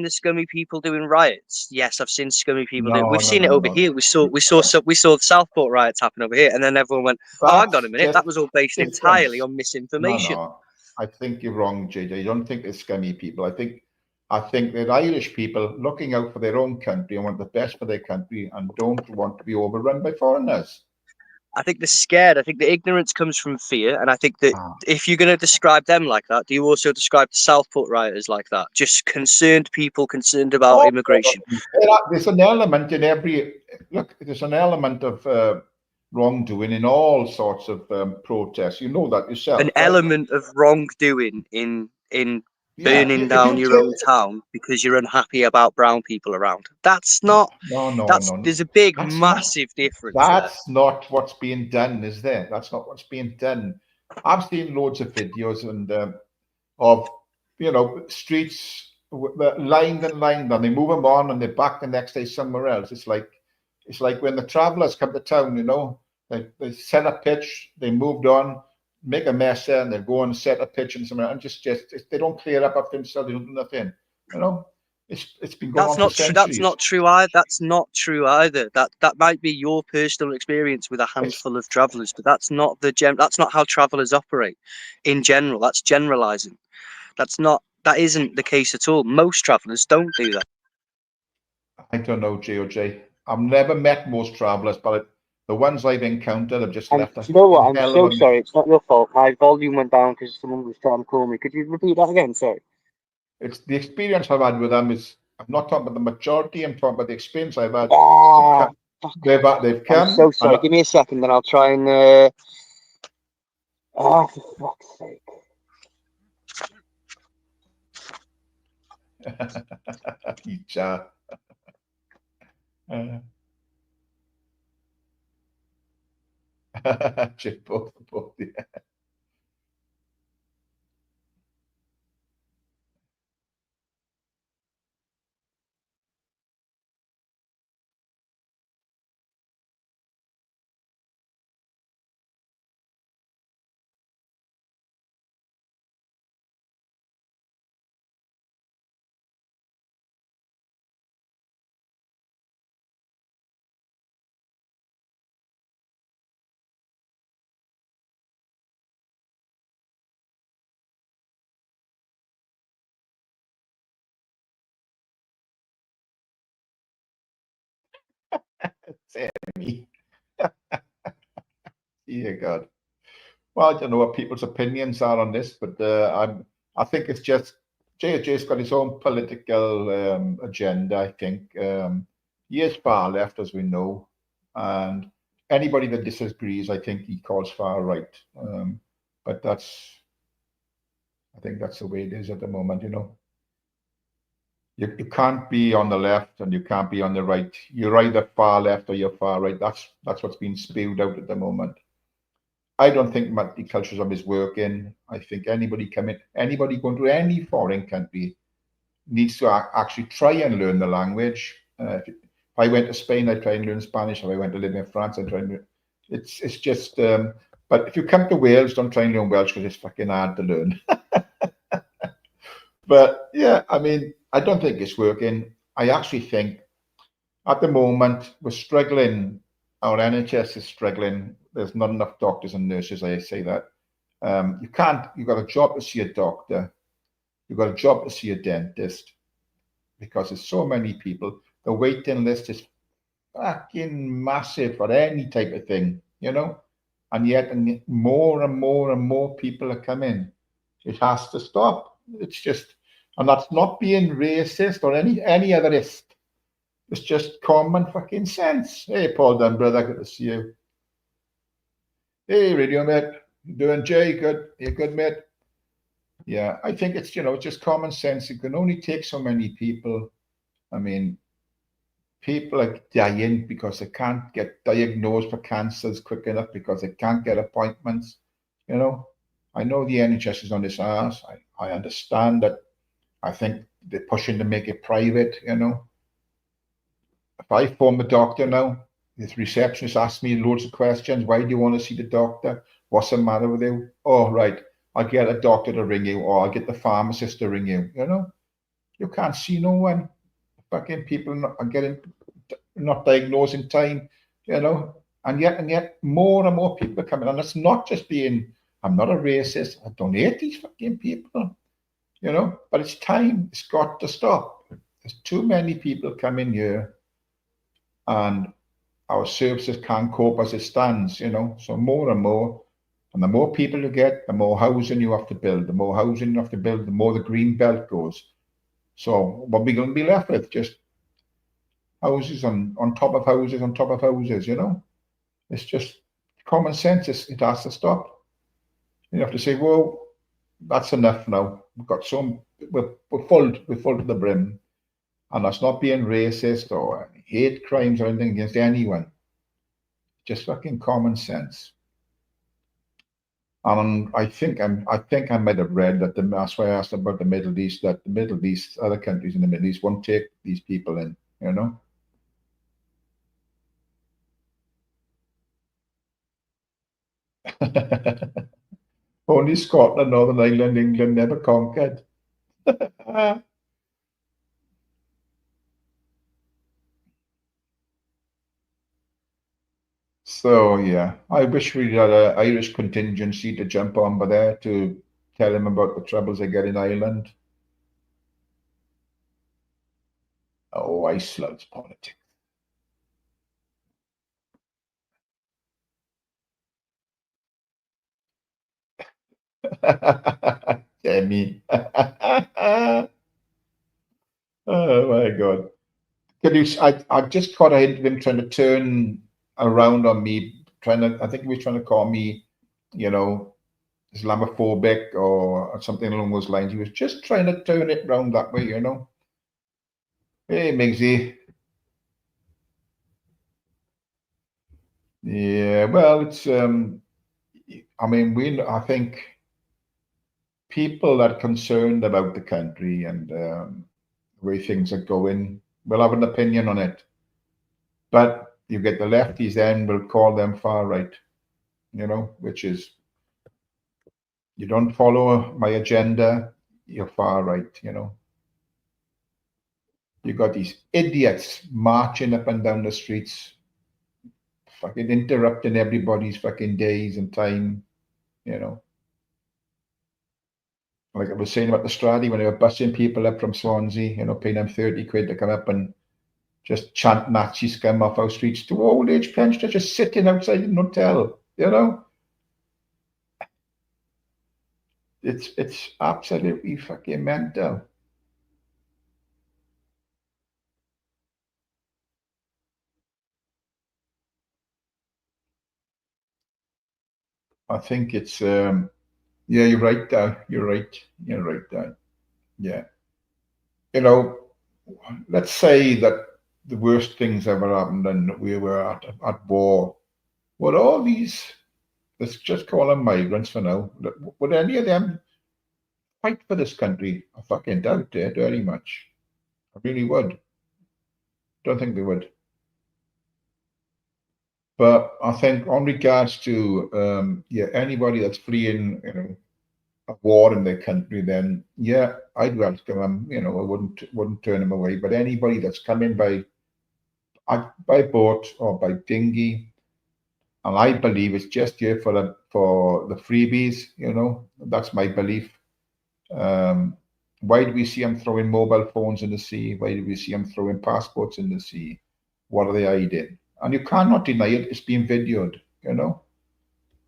the scummy people doing riots? Yes, I've seen scummy people do. We've seen it over here. We saw Southport riots happen over here, and then everyone went, "Oh, hang on a minute, that was all based entirely on misinformation."
No, I think you're wrong, JJ. I don't think they're scummy people. I think they're Irish people looking out for their own country and want the best for their country and don't want to be overrun by foreigners.
I think they're scared. I think the ignorance comes from fear, and I think that
Ah.
if you're going to describe them like that, do you also describe the Southport rioters like that? Just concerned people, concerned about
Oh,
immigration.
there's an element in every look. There's an element of wrongdoing in all sorts of protests. You know that
An
yourself, right?
element of wrongdoing in
Yeah.
burning
If
down
you
your
take
own town because you're unhappy about brown people around. That's
no,
not.
no, no,
That's
no,
There's a big,
that's not.
massive difference there.
That's not what's being done, is there? That's not what's being done. I've seen loads of videos and of streets lined and lined, and they move them on, and they're back the next day somewhere else. It's like when the travellers come to town, they set a pitch, they moved on, make a mess there, and they go and set a pitch and somewhere, and just they don't clear up after themselves. They don't do nothing. It's been going
That's
on for
not true. That's
centuries.
not true either. That's not true either. That might be your personal experience with a
It's
handful of travellers, but that's not That's not how travellers operate in general. That's generalising. That's not. That isn't the case at all. Most travellers don't do that.
I don't know, JOJ. I've never met most travellers, but the ones I've encountered have just
And
left a
you know what?
fucking
I'm
hell of
so
a mess.
sorry. It's not your fault. My volume went down because someone was trying to call me. Could you repeat that again? Sorry.
It's the experience I've had with them is I'm not talking about the majority. I'm talking about the experience I've had. They've
Ah,
come,
fuck.
they've
I'm
come,
so
and
sorry. Give me a second, then I'll try and. Oh, for fuck's sake.
each chip both, yeah. Sammy. Dear God. Well, I don't know what people's opinions are on this, but I think it's just JJ's got his own political agenda. I think he is far left, as we know, and anybody that disagrees, I think he calls far right. But I think that's the way it is at the moment. You can't be on the left and you can't be on the right. You're either far left or you're far right. That's what's being spewed out at the moment. I don't think multiculturalism is working. I think anybody going to any foreign country needs to actually try and learn the language. If I went to Spain, I'd try and learn Spanish. If I went to live in France, I'd try and learn. It's just. But if you come to Wales, don't try and learn Welsh because it's fucking hard to learn. But yeah, I mean, I don't think it's working. I actually think at the moment we're struggling. Our NHS is struggling. There's not enough doctors and nurses. I say that. You can't. You've got a job to see a doctor. You've got a job to see a dentist because there's so many people. The waiting list is fucking massive for any type of thing. And yet, more and more and more people are coming. It has to stop. It's just, and that's not being racist or any otherist. It's just common fucking sense. Hey, Paul Dunn, brother, good to see you. Hey, radio mate, you doing, Jay? Good. You good, mate? Yeah, I think it's just common sense. It can only take so many people. I mean, people are dying because they can't get diagnosed for cancers quick enough because they can't get appointments. You know, I know the NHS is on this ass. I understand that. I think they're pushing to make it private. If I phone the doctor now, this receptionist asks me loads of questions. Why do you want to see the doctor? What's the matter with you? Oh, right. I'll get a doctor to ring you, or I'll get the pharmacist to ring you. You can't see no one. Fucking people are getting not diagnosed in time. You know, and yet more and more people are coming. And it's not just being. I'm not a racist. I don't hate these fucking people. But it's time. It's got to stop. There's too many people coming here, and our services can't cope as it stands, so more and more. And the more people you get, the more housing you have to build. The more housing you have to build, the more the green belt goes. So what we're going to be left with, just houses on top of houses on top of houses, It's just common sense. It has to stop. You have to say, well, that's enough now. We're full to the brim. And that's not being racist or hate crimes or anything against anyone. Just fucking common sense. And I think I might have read that that's why I asked about the Middle East, that the Middle East, other countries in the Middle East won't take these people in. Only Scotland, Northern Ireland, England never conquered. So yeah, I wish we had an Irish contingency to jump on by there to tell him about the troubles they get in Ireland. Oh, Iceland's politics. Demi. Oh my God. I just caught a hint of him trying to turn around on me, I think he was trying to call me, you know, Islamophobic or something along those lines. He was just trying to turn it round that way. Hey, Migsy. Yeah, well, I think people that are concerned about the country and the way things are going will have an opinion on it. But you get the lefties then will call them far right, which is you don't follow my agenda, you're far right. You got these idiots marching up and down the streets, fucking interrupting everybody's fucking days and time, you know. Like I was saying about the Stradley when they were busing people up from Swansea, paying them 30 quid to come up and just chant Nazi scum off our streets to old age pensioners just sitting outside an hotel. It's absolutely fucking mental. I think it's yeah, you're right, Dad. You're right. You're right, Dad. Yeah. You know, let's say that the worst things ever happened and we were at war. Would all these, let's just call them migrants for now, would any of them fight for this country? I fucking doubt it very much. I really would. Don't think they would. But I think on regards to yeah, anybody that's fleeing, a war in their country, then yeah, I'd welcome them. I wouldn't turn them away. But anybody that's coming by boat or by dinghy, and I believe it's just here for the freebies. That's my belief. Um, why do we see them throwing mobile phones in the sea? Why do we see them throwing passports in the sea? What are they hiding? And you cannot deny it. It's being videoed.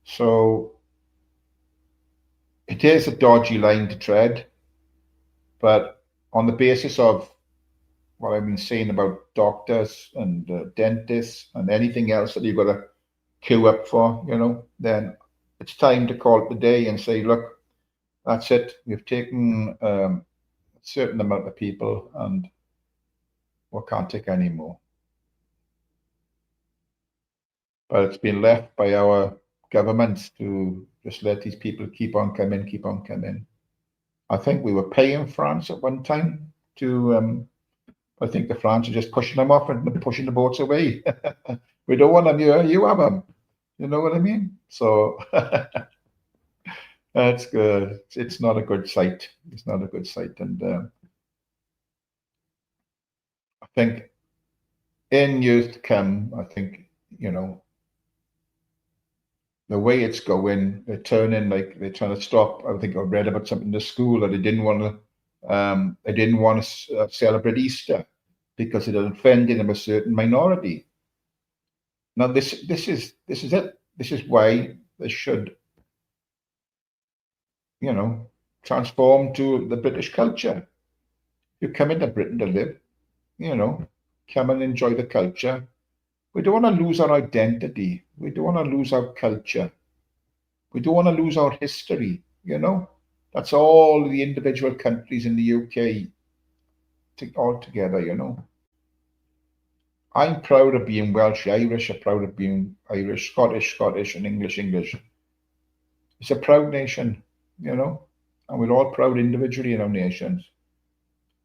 So it is a dodgy line to tread, but on the basis of what I've been saying about doctors and dentists and anything else that you've got to queue up for, then it's time to call it the day and say, look, that's it. We've taken a certain amount of people and we can't take any more. But it's been left by our governments to just let these people keep on coming, keep on coming. I think we were paying France at one time to I think the France are just pushing them off and pushing the boats away. We don't want them here, you have them. You know what I mean? So that's good. It's not a good sight. It's not a good sight. And I think in years to come, I think, the way it's going, they're turning like they're trying to stop. I think I read about something in the school that they didn't want to celebrate Easter because it offended them a certain minority. Now this is it. This is why they should, you know, transform to the British culture. You come into Britain to live, you know, come and enjoy the culture. We don't want to lose our identity. We don't want to lose our culture. We don't want to lose our history, you know. That's all the individual countries in the UK all together, you know. I'm proud of being Welsh, Irish, I'm proud of being Irish, Scottish, and English. It's a proud nation, you know, and we're all proud individually in our nations.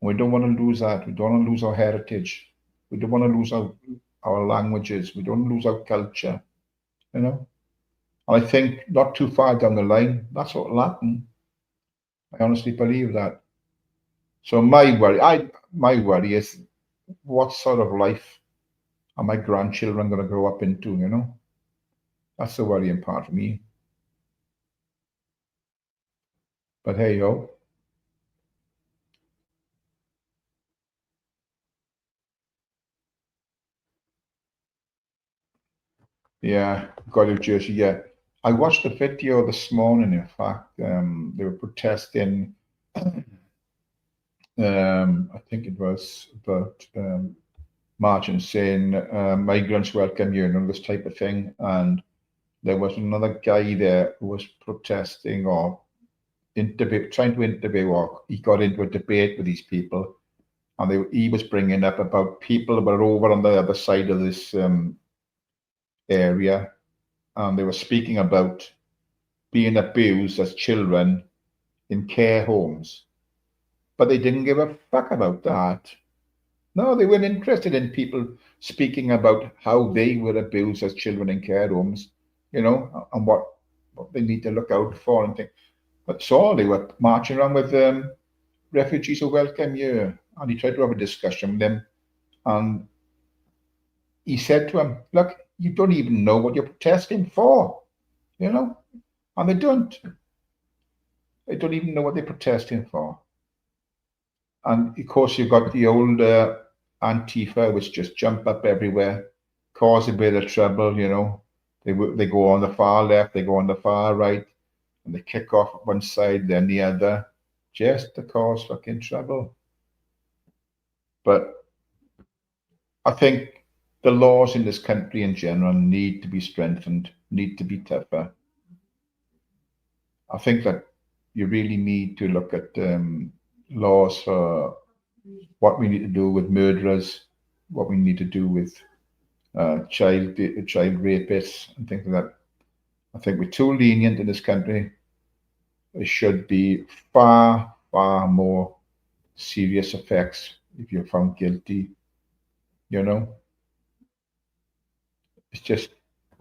We don't want to lose that. We don't want to lose our heritage. We don't want to lose our languages. We don't lose our culture, you know. And I think not too far down the line, that's what will happen. I honestly believe that. So my worry is what sort of life are my grandchildren going to grow up into, you know? That's the worrying part for me. But hey, yo, yeah, got to Jersey, yeah. I watched a video this morning, in fact. They were protesting, I think it was about marching saying migrants welcome you and this type of thing. And there was another guy there who was protesting or trying to interview, or he got into a debate with these people. And he was bringing up about people that were over on the other side of this area. And they were speaking about being abused as children in care homes. But they didn't give a fuck about that. No, they weren't interested in people speaking about how they were abused as children in care homes, you know, and what they need to look out for and things. But so they were marching around with refugees who welcome you. And he tried to have a discussion with them. And he said to him, look, you don't even know what you're protesting for, you know? And they don't. They don't even know what they're protesting for. And of course, you've got the old Antifa, which just jump up everywhere, cause a bit of trouble, you know. They go on the far left, they go on the far right, and they kick off one side, then the other, just to cause fucking trouble. But I think the laws in this country in general need to be strengthened, need to be tougher. I think that you really need to look at laws for what we need to do with murderers, what we need to do with child rapists and things like that. I think we're too lenient in this country. There should be far more serious effects if you're found guilty. You know, it's just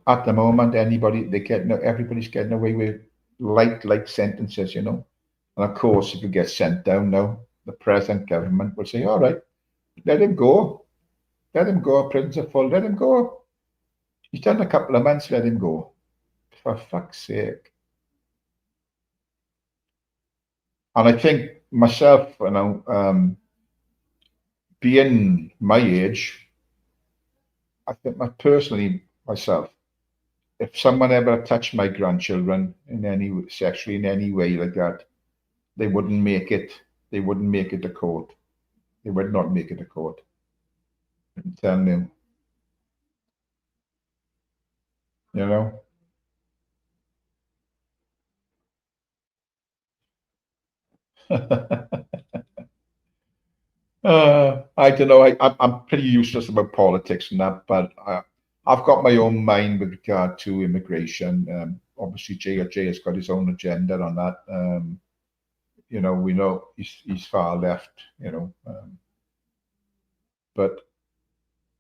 at the moment everybody's getting away with light sentences. You know, and of course, if you get sent down now, the present government will say, "All right, let him go, let him go. Prisons are full. Let him go. He's done a couple of months. Let him go." For fuck's sake. And I think myself, you know, being my age, I think personally myself, if someone ever touched my grandchildren in any sexually in any way like that, they wouldn't make it. They wouldn't make it to court. They would not make it to court. I'm telling you know. I don't know. I'm pretty useless about politics and that, but I've got my own mind with regard to immigration. Obviously, J has got his own agenda on that. You know, we know he's far left. You know, but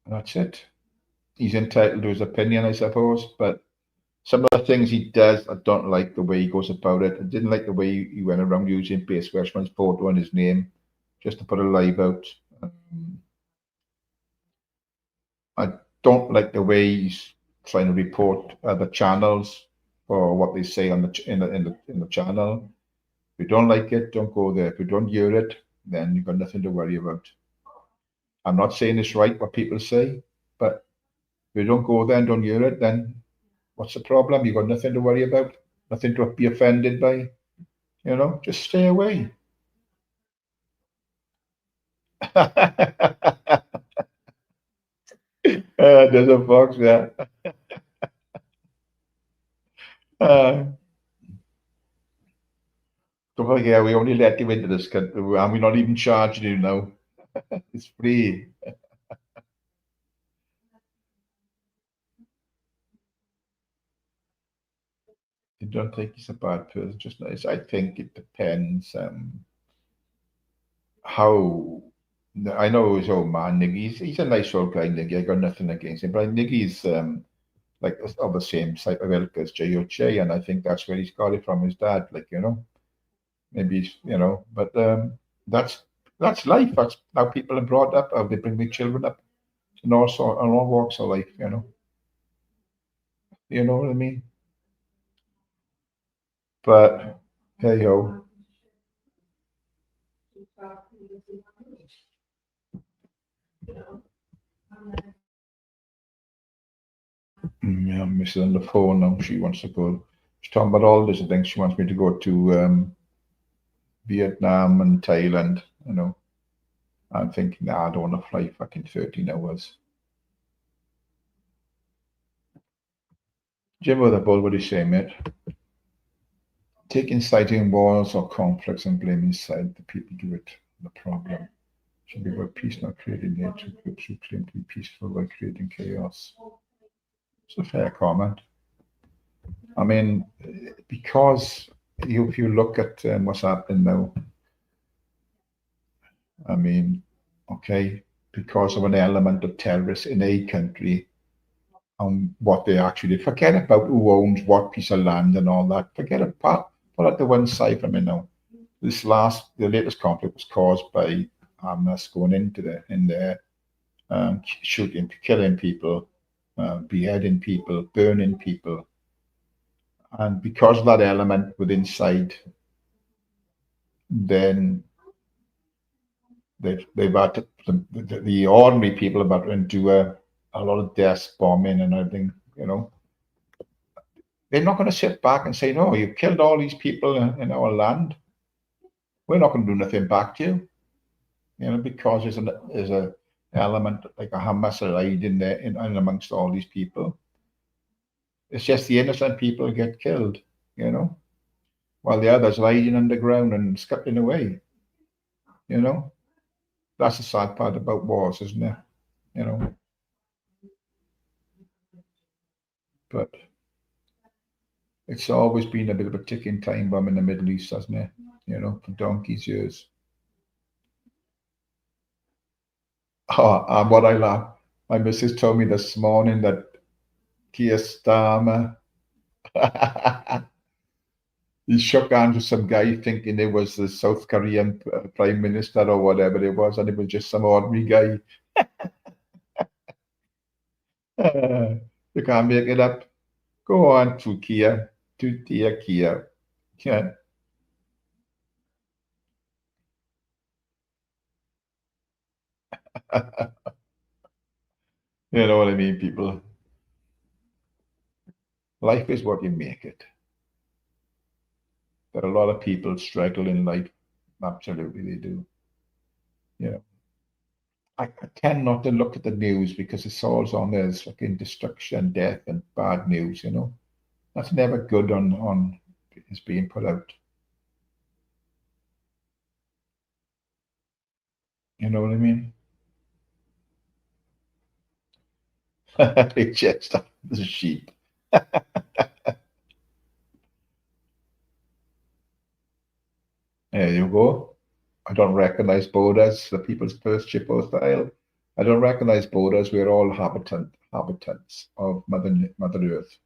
that's it. He's entitled to his opinion, I suppose. But some of the things he does, I don't like the way he goes about it. I didn't like the way he went around using Base Westman's photo and his name just to put a live out. I don't like the way he's trying to report other channels for what they say on the channel. If you don't like it, don't go there. If you don't hear it, then you've got nothing to worry about. I'm not saying it's right what people say, but If you don't go there and don't hear it, then what's the problem? You got nothing to worry about, nothing to be offended by. Just stay away. There's a fox there. Don't forget, we only let you into this country, and we're not even charging you now. It's free. I don't think he's a bad person, just nice. I think it depends how. I know his old man, Niggy. He's a nice old guy, Niggy. I got nothing against him, but Niggy's like of the same type of ilk as J.O.J., and I think that's where he's got it from his dad. Maybe but that's life. That's how people are brought up, how they bring their children up, and also on all walks of life. You know what I mean? But hey ho, yeah, Mrs. on the phone now. She wants to go. She's talking about all this. I think she wants me to go to Vietnam and Thailand. I'm thinking, nah, I don't want to fly fucking 13 hours. Jim with the bull, what do you say, mate? Taking inciting wars or conflicts and blaming side the people do it. The problem should be about peace, not creating nature groups who claim to be peaceful by creating chaos. It's a fair comment. I mean, because if you look at what's happening now, I mean, okay, because of an element of terrorists in a country and what they actually forget about who owns what piece of land and all that. Forget about put that to one side for me now. The latest conflict was caused by Hamas going in there, shooting, killing people, beheading people, burning people, and because of that element within sight, then they've had to, the ordinary people have had to endure a lot of deaths, bombing, and everything. They're not going to sit back and say, "No, you've killed all these people in our land. We're not going to do nothing back to you." Because there's a element like a Hamas allied in there in amongst all these people. It's just the innocent people get killed, while the others hiding underground and scuttling away. That's the sad part about wars, isn't it? You know, but it's always been a bit of a ticking time bomb in the Middle East, hasn't it? For donkey's years. Oh, and what I laugh, my missus told me this morning that Keir Starmer, he shook hands with some guy thinking it was the South Korean prime minister or whatever it was, and it was just some ordinary guy. You can't make it up. Go on to Kia, to dear Kia. Yeah. You know what I mean, people? Life is what you make it. There are a lot of people struggle in life. Absolutely, they do. I tend not to look at the news because it's always on there. There's fucking destruction, death, and bad news. That's never good on is being put out. You know what I mean? It's just the sheep. There you go. I don't recognize borders, the people's first shippo style. I don't recognize borders. We're all habitants of Mother Earth.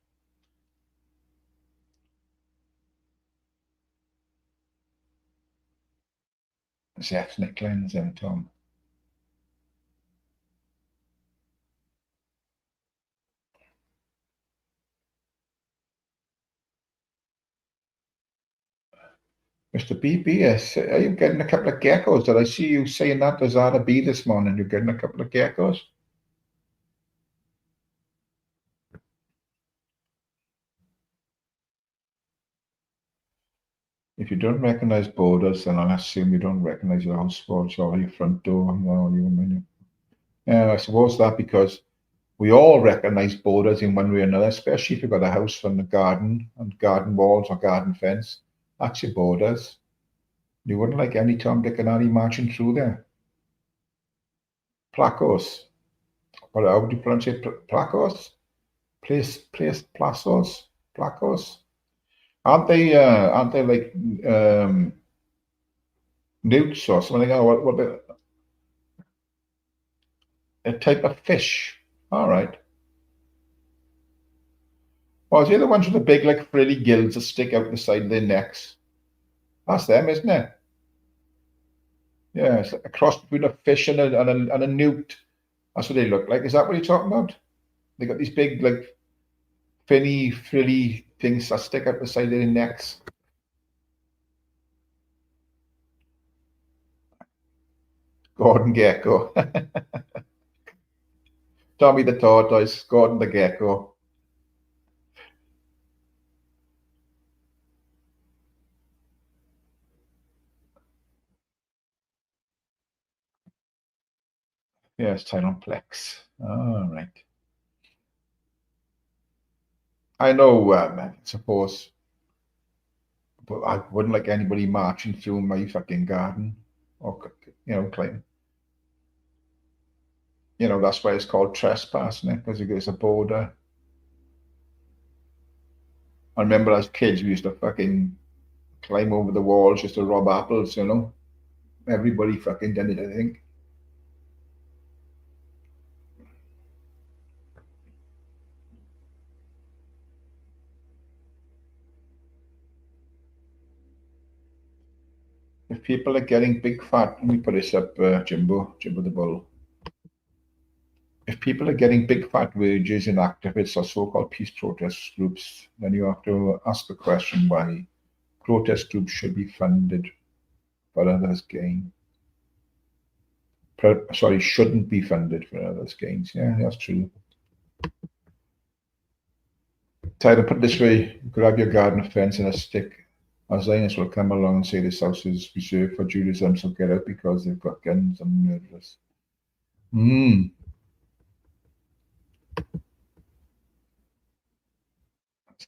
It's ethnic cleansing, Tom. Mr. BBS, are you getting a couple of geckos? Did I see you saying that to Zara B this morning? You're getting a couple of geckos? you don't recognize borders, then I assume you don't recognize your house walls or your front door. I suppose that because we all recognize borders in one way or another, especially if you've got a house from the garden and garden walls or garden fence. That's your borders. You wouldn't like any Tom, Dick, and Harry marching through there. Placos. What, how do you pronounce it? Placos? Placos? Placos? Aren't they like newts or something? What a type of fish? All right. Well, the other ones with the big, like, frilly gills that stick out the side of their necks. That's them, isn't it? Yeah, it's like a cross between a fish and a newt. That's what they look like. Is that what you're talking about? They got these big, like, finny, frilly things that stick out the side of their necks. Gordon Gecko. Tommy the tortoise, Gordon the gecko. Yes, Tynoplex. All right. I know, I suppose, but I wouldn't like anybody marching through my fucking garden or, claim. That's why it's called trespassing, because there's a border. I remember as kids, we used to fucking climb over the walls just to rob apples, Everybody fucking did it, I think. If people are getting big fat, let me put this up, Jimbo the Bull. If people are getting big fat wages in activists or so-called peace protest groups, then you have to ask the question why protest groups should be funded for others' gain. Sorry, shouldn't be funded for others' gains. Yeah, that's true. Tyler, put it this way, grab your garden fence and a stick. Our Zionists will come along and say this house is reserved for Judaism, so get out because they've got guns and murderers.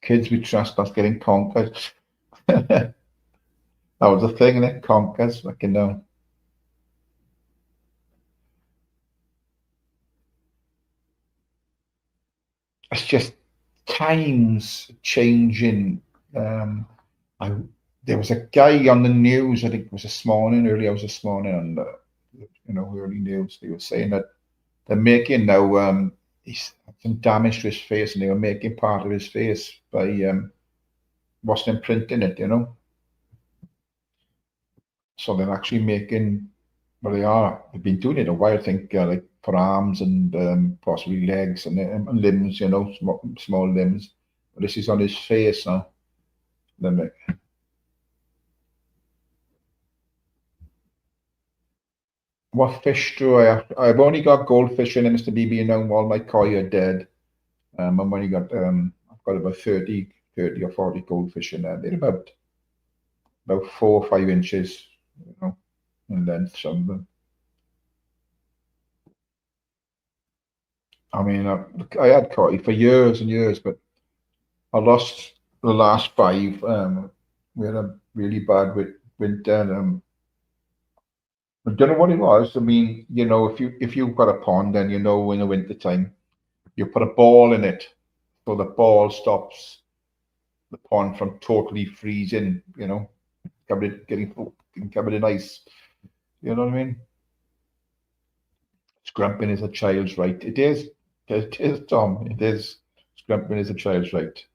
Kids we trust us getting conquered. That was the thing, innit? Conquers, fucking know. It's just times changing. There was a guy on the news, I think it was this morning, early hours this morning, and early news. They were saying that they're making now. He's had some damage to his face, and they were making part of his face by what's imprinting it, So they're actually making. Well, they are. They've been doing it a while, I think, like for arms and possibly legs and limbs, small limbs. But this is on his face now. Then what fish do I have? I've only got goldfish in Mr. BB now. All my koi are dead. I've only got I've got about 30 or 40 goldfish in there. They're about 4 or 5 inches, in length, some of them. I mean, I had koi for years and years, but I lost the last 5. We had a really bad winter. I don't know what it was. I mean, if you've got a pond, then in the winter time, you put a ball in it, so the ball stops the pond from totally freezing. Getting covered in ice. You know what I mean? Scrumping is a child's right. It is. It is, Tom. It is. Scrumping is a child's right.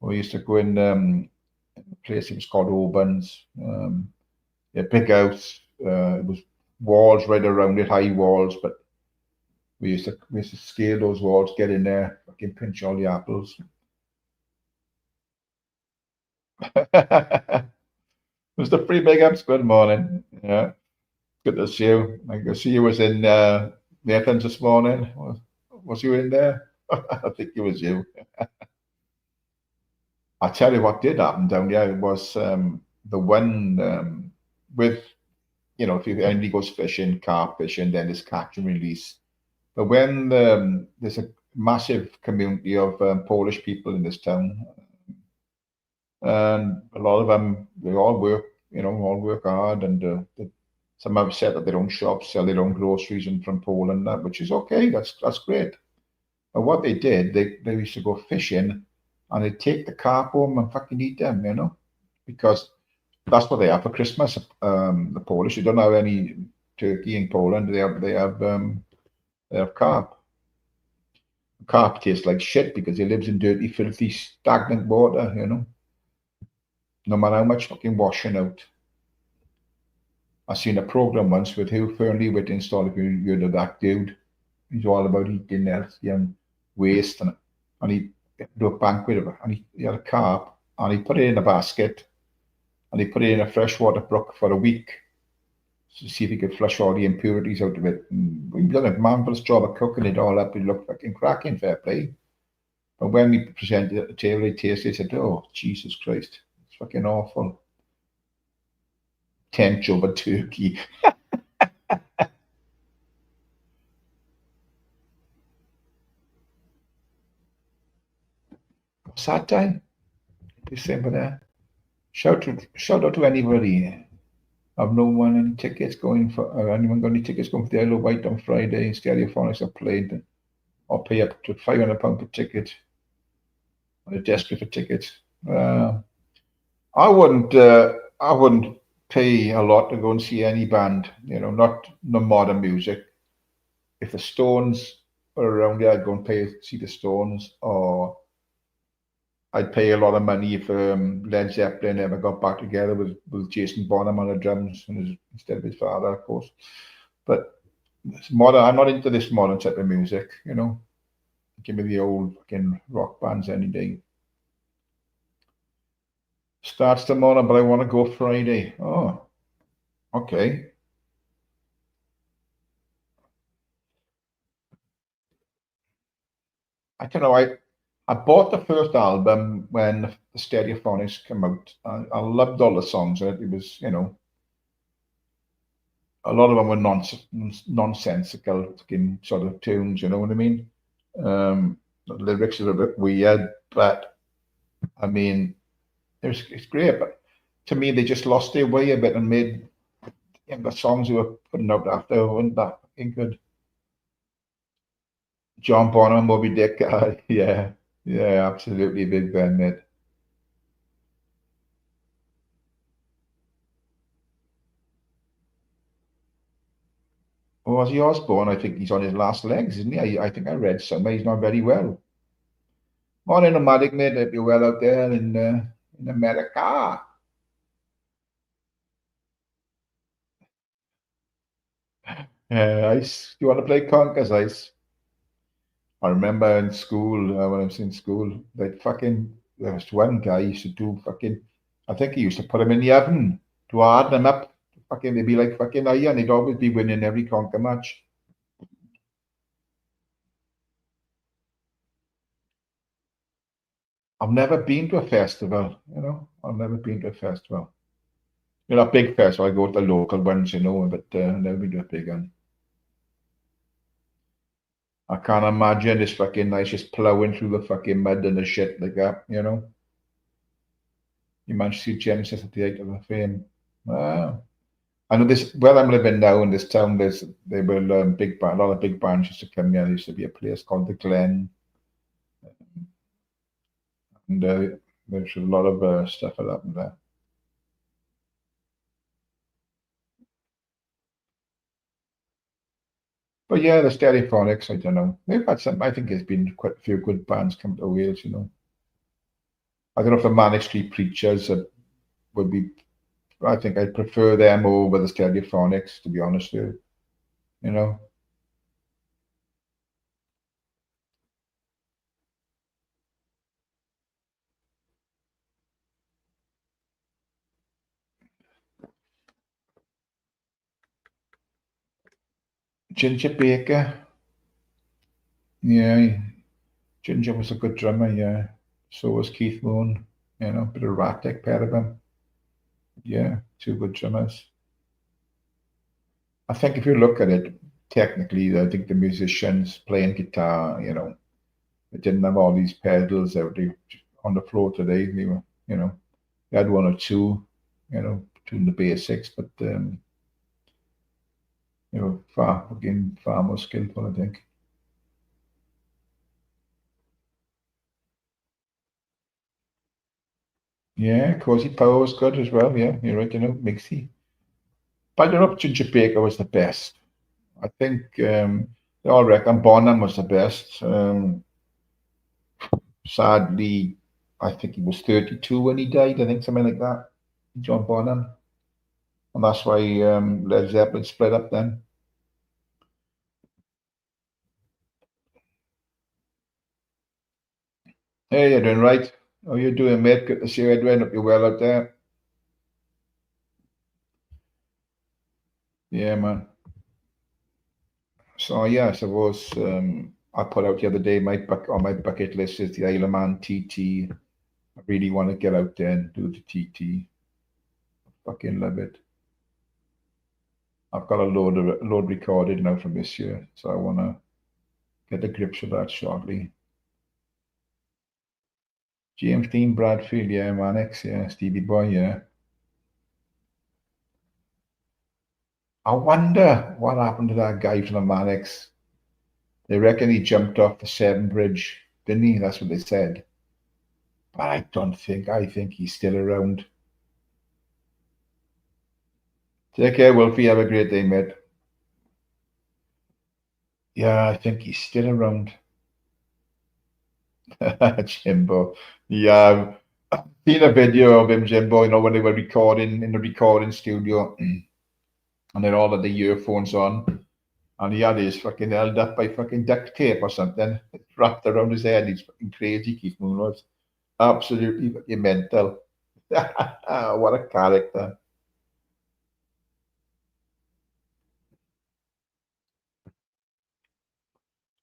We used to go in a place, it was called Auburn's. A big house. It was walls right around it, high walls, but we used to scale those walls, get in there, fucking pinch all the apples. Mr. Free Big Ups, good morning. Yeah, good to see you. I can see you was in Nathan's this morning. Was you in there? I think it was you. I tell you what did happen down there was the one with, if anybody goes fishing, carp fishing, then there's catch and release. But when there's a massive community of Polish people in this town, and a lot of them, they all work, all work hard, and some have set up their own shops, sell their own groceries and from Poland, which is okay. That's great. But what they did, they used to go fishing, and they take the carp home and fucking eat them, because that's what they have for Christmas. The Polish, they don't have any turkey in Poland. They have carp. Carp tastes like shit because it lives in dirty, filthy, stagnant water. No matter how much fucking washing out. I seen a program once with Hugh Fernley installed. If you heard of that dude, he's all about eating healthy and waste, and he do a banquet of it, and he had a carp, and he put it in a basket, and he put it in a freshwater brook for a week to see if he could flush all the impurities out of it. And he done a marvelous job of cooking it all up. It looked fucking cracking, fair play. But when we presented it at the table, he tasted it, he said, "Oh, Jesus Christ, it's fucking awful. Tench over turkey." Sad time, December there. Shout out to anybody. I've no one any tickets going for, anyone got any tickets going for the Isle of Wight on Friday? Stereophonics are played. I'll pay up to £500 per ticket. They're desperate for tickets. I wouldn't pay a lot to go and see any band. Not no modern music. If the Stones were around here, I'd go and pay to see the Stones, or I'd pay a lot of money if Led Zeppelin ever got back together with Jason Bonham on the drums instead of his father, of course. But modern, I'm not into this modern type of music. Give me the old fucking rock bands any day. Starts tomorrow, but I want to go Friday. Oh, okay. I don't know. I bought the first album when the Stereophonics came out. I loved all the songs. It was, a lot of them were nonsensical sort of tunes. You know what I mean? The lyrics are a bit weird, but I mean, it's great. But to me, they just lost their way a bit and made the songs they were putting out after weren't that fucking good. John Bonham, Moby Dick, yeah, yeah, absolutely, Big Ben, mate. Oh, Ozzy Osbourne, I think he's on his last legs, isn't he? I think I read somewhere he's not very well. Morning, nomadic mate. Hope you're well out there in America. Ice. Do you want to play Conker's Ice? I remember in school, when I was in school, there was one guy used to do fucking, I think he used to put them in the oven to harden them up. Fucking, they'd be like fucking iron. They'd always be winning every Conker match. I've never been to a festival. I've never been to a festival. A big festival. I go to the local ones, but I've never been to a big one. I can't imagine this fucking nice just plowing through the fucking mud and the shit like that. You managed to see Genesis at the height of the fame. Wow. I know this where I'm living now in this town. They will a lot of big bands used to come here. There used to be a place called the Glen, and there's a lot of stuff that happened there. But yeah, the Stereophonics, I don't know. They've had some. I think there's been quite a few good bands come to Wales. I don't know if the Manic Street Preachers would be. I think I'd prefer them over the Stereophonics, to be honest with you. You know, Ginger Baker. Yeah, Ginger was a good drummer. Yeah, so was Keith Moon. Bit erratic pair of them. Yeah, two good drummers. I think if you look at it technically, I think the musicians playing guitar, they didn't have all these pedals out there on the floor today. They were, they had one or two, doing the basics, but they were far more skillful, I think. Yeah, Cozy Power was good as well. Yeah, you're right, Mixie. But I don't know if Jamaica was the best. I think they all reckon Bonham was the best. Sadly, I think he was 32 when he died. I think something like that. John Bonham, and that's why Led Zeppelin split up then. Hey, you're doing right. How you doing, mate? Good to see you, Edwin. Hope you're well out there. Yeah, man. So yeah, I suppose I put out the other day on my bucket list is the Isle of Man TT. I really want to get out there and do the TT. Fucking love it. I've got a load recorded now from this year, so I want to get the grips with that shortly. James Dean Bradfield, yeah, Mannix, yeah, Stevie Boy, yeah. I wonder what happened to that guy from the Mannix. They reckon he jumped off the Severn Bridge, didn't he? That's what they said. But I don't think. I think he's still around. Take care, Wolfie. Have a great day, mate. Yeah, I think he's still around. Jimbo. Yeah, I've seen a video of him, Jimbo, when they were recording in the recording studio and they're all had the earphones on and he had his fucking held up by fucking duct tape or something wrapped around his head. He's fucking crazy, Keith Moon was. Absolutely fucking mental. What a character.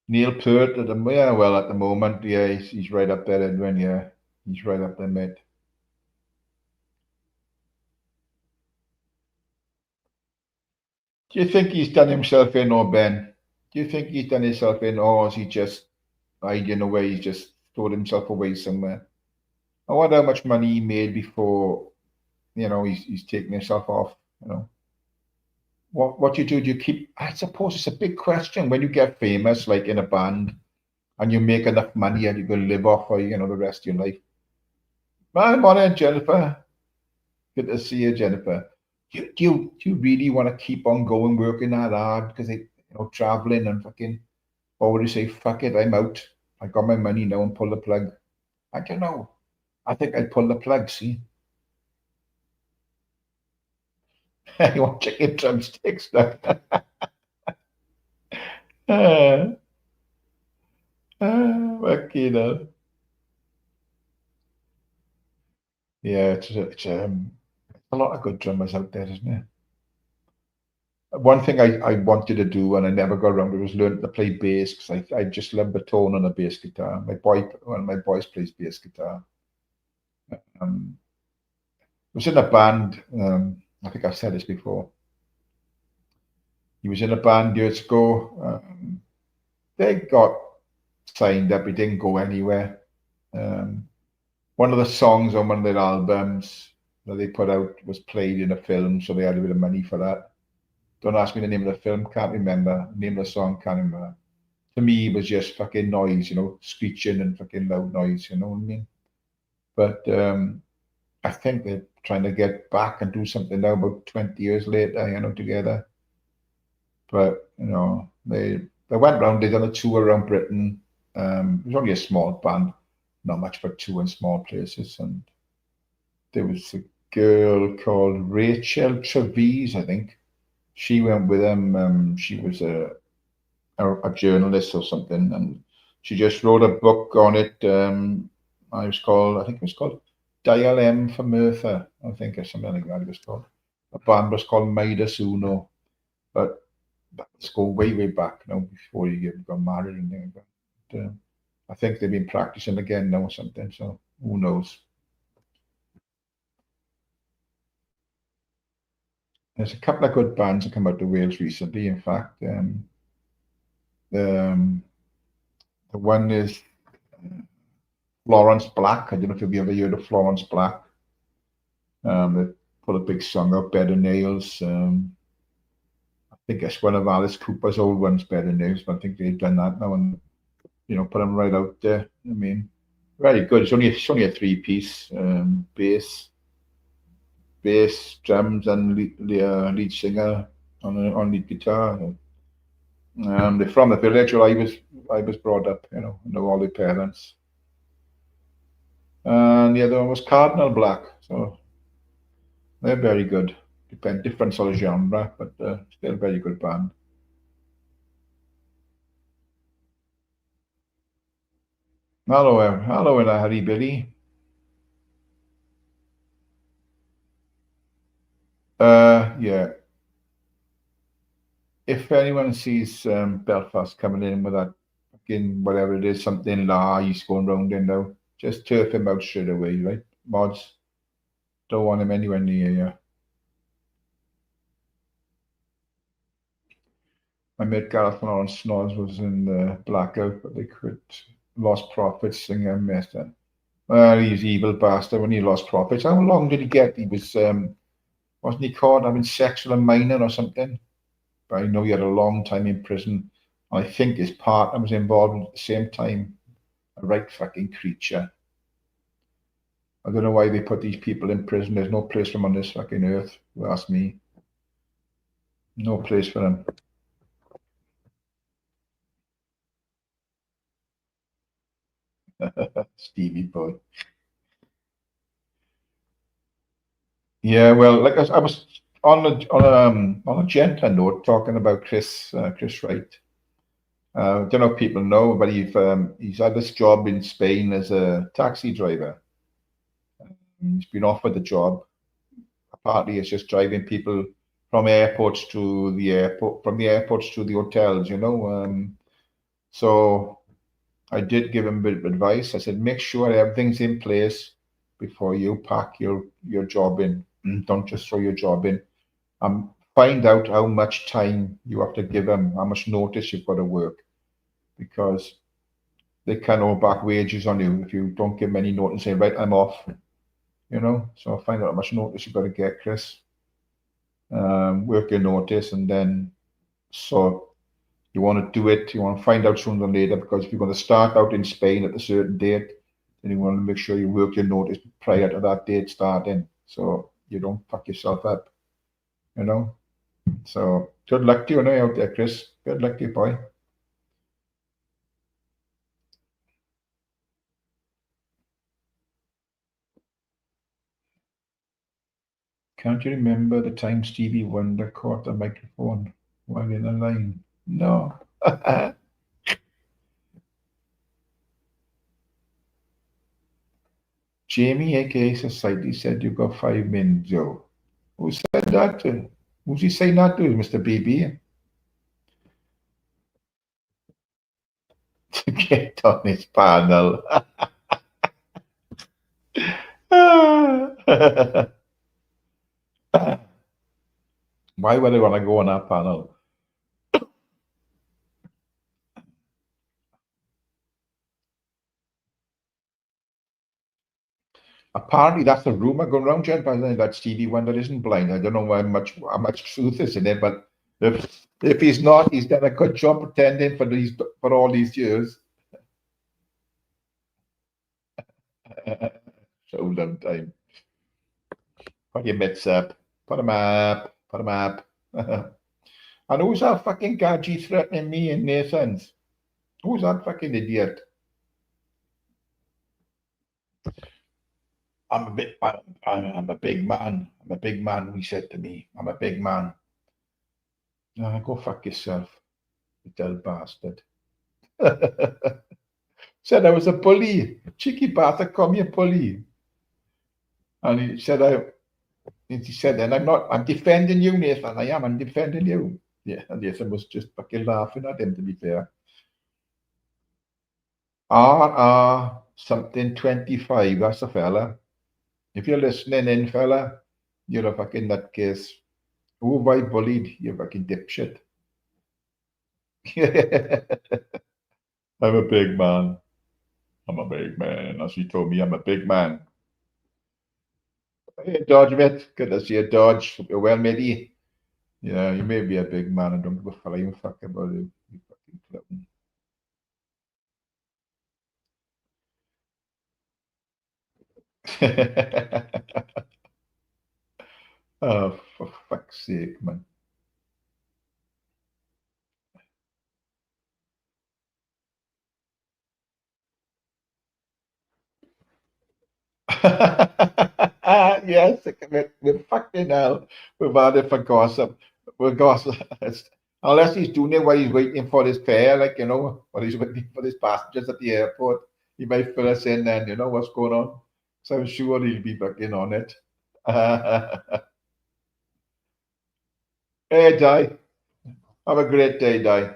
Neil Peart yeah, well, at the moment, yeah, he's right up there, Edwin, yeah. He's right up there, mate. Do you think he's done himself in, or Ben? Do you think he's done himself in, or is he just hiding away? He's just stored himself away somewhere. I wonder how much money he made before, he's taking himself off. What you do? Do you keep? I suppose it's a big question when you get famous, like in a band, and you make enough money and you can live off for the rest of your life. Man, morning, Jennifer. Good to see you, Jennifer. Do you really want to keep on going working that hard because traveling and fucking, or would you say fuck it, I'm out. I got my money now and pull the plug. I don't know. I think I'd pull the plug. See, you want chicken drumsticks now? uh, fucking hell. Yeah, it's a lot of good drummers out there, isn't there? One thing I wanted to do and I never got around to was learn to play bass because I just love the tone on a bass guitar. One of my boys plays bass guitar. Um, I was in a band. I think I've said this before. He was in a band years ago. They got signed up. He didn't go anywhere. Um, one of the songs on one of their albums that they put out was played in a film, so they had a bit of money for that. Don't ask me the name of the film. Can't remember. The name of the song. Can't remember. To me, it was just fucking noise, screeching and fucking loud noise. You know what I mean? But I think they're trying to get back and do something now about 20 years later, together. But, they went around, they done a tour around Britain. It was only a small band, not much for two in small places. And there was a girl called Rachel Trevise, I think. She went with them. She was a journalist or something, and she just wrote a book on it. I think it was called Dial M for Merthyr, I think, or something like that. It was called. A band was called Midas Uno, but let's go way, way back, before you got married and things like that. But, I think they've been practicing again now or something. So who knows? There's a couple of good bands that come out of Wales recently. In fact, the one is Florence Black. I don't know if you've ever heard of Florence Black. They put a big song out, Better Nails. I think it's one of Alice Cooper's old ones, Better Nails, but I think they've done that now and put them right out there. I mean, very good. It's only a three-piece, bass, drums, and lead singer on lead guitar. They're from the village where I was brought up. Know all the parents. And the other one was Cardinal Black. So they're very good. Different sort of genre, but still a very good band. Hello, and Harry Billy. Yeah. If anyone sees Belfast coming in with that fucking whatever it is, something he's going round in now, just turf him out straight away, right? Mods, don't want him anywhere near you. My mate Gareth and Lawrence Snoz was in the blackout, but they could lost profits singer master. Well, he's evil bastard when he lost profits. How long did he get? He was wasn't he caught having sex with a minor or something? But I know he had a long time in prison. I think his partner was involved at the same time. A right fucking creature. I don't know why they put these people in prison. There's no place for them on this fucking earth. If you ask me. No place for them. Stevie boy. Yeah, well, like I was on a gentler note talking about Chris Wright. I don't know if people know, but he's had this job in Spain as a taxi driver. He's been offered the job. Partly it's just driving people from airports to the airport, from the airports to the hotels. So I did give him a bit of advice. I said, make sure everything's in place before you pack your job in. Don't just throw your job in. Find out how much time you have to give them, how much notice you've got to work, because they can hold back wages on you if you don't give them any notice. Say, right, I'm off. So find out how much notice you've got to get, Chris. Work your notice, and then so you want to do it. You want to find out sooner than later, because if you're going to start out in Spain at a certain date, then you want to make sure you work your notice prior to that date starting, so you don't fuck yourself up. So good luck to you out there, Chris. Good luck to you, boy. Can't you remember the time Stevie Wonder caught the microphone while in a line? No. Jamie, aka Society, said you've got 5 minutes, Joe. Who said that to? Who's he saying that to, Mr. BB? To get on his panel. Why would I want to go on that panel? Apparently, that's a rumor going around, Jen, by the way, that Stevie Wonder isn't blind. I don't know how much truth is in it, but if he's not, he's done a good job pretending for all these years. So long time. Put your mitts up. Put them up. Put them up. And who's that fucking gadget threatening me and Nathan's? Who's that fucking idiot? I'm a big man. I'm a big man, he said to me. I'm a big man. Go fuck yourself, you dull bastard. Said I was a bully. Cheeky bastard, call me a bully. And he said, and I'm defending you, Nathan. I'm defending you. Yeah, and Nathan was just fucking laughing at him, to be fair. RR something 25, that's the fella. If you're listening in, fella, you're a fucking nutcase. Who have I bullied? You fucking dipshit. I'm a big man. I'm a big man. As you told me, I'm a big man. Hey, Dodge, mate. Good to see you, Dodge. Hope you're well, matey. Yeah, you may be a big man and don't give a flying fuck about it. You fucking clown. Oh, for fuck's sake, man. Yes, we're fucking hell. We've had it for gossip. We're gossip. Unless he's doing it while he's waiting for his fare, like, while he's waiting for his passengers at the airport, he might fill us in and what's going on. So I'm sure he'll be fucking on it. Hey, Di. Have a great day, Di.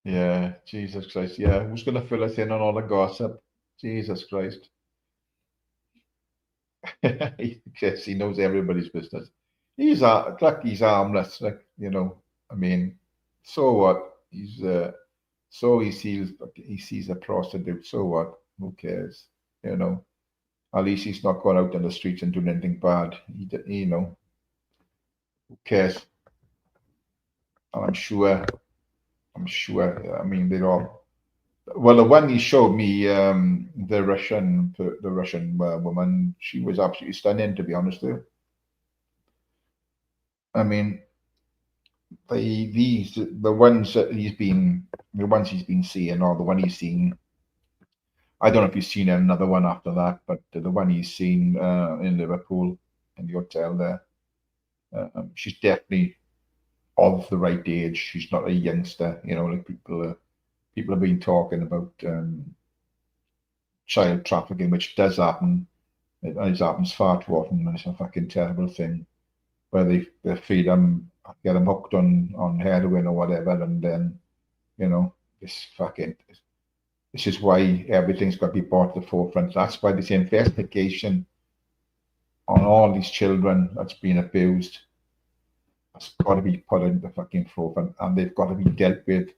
Yeah, Jesus Christ. Yeah, who's going to fill us in on all the gossip? Jesus Christ. Yes, he knows everybody's business. Like he's harmless, I mean, so what? So he sees a prostitute, so what? Who cares? You know, at least he's not going out on the streets and doing anything bad. Who cares? And I'm sure, I mean, they're all, well, the one he showed me, the Russian woman, she was absolutely stunning, to be honest with you. I mean, the ones he's been seeing, or the one he's seen. I don't know if he's seen another one after that, but the one he's seen in Liverpool in the hotel there, she's definitely of the right age. She's not a youngster, like people have been talking about child trafficking, which does happen. It happens far too often, and it's a fucking terrible thing where they feed them, get them hooked on heroin or whatever, and then you know this fucking this is why everything's got to be brought to the forefront. That's why this investigation on all these children that's been abused has got to be put in the fucking forefront, and they've got to be dealt with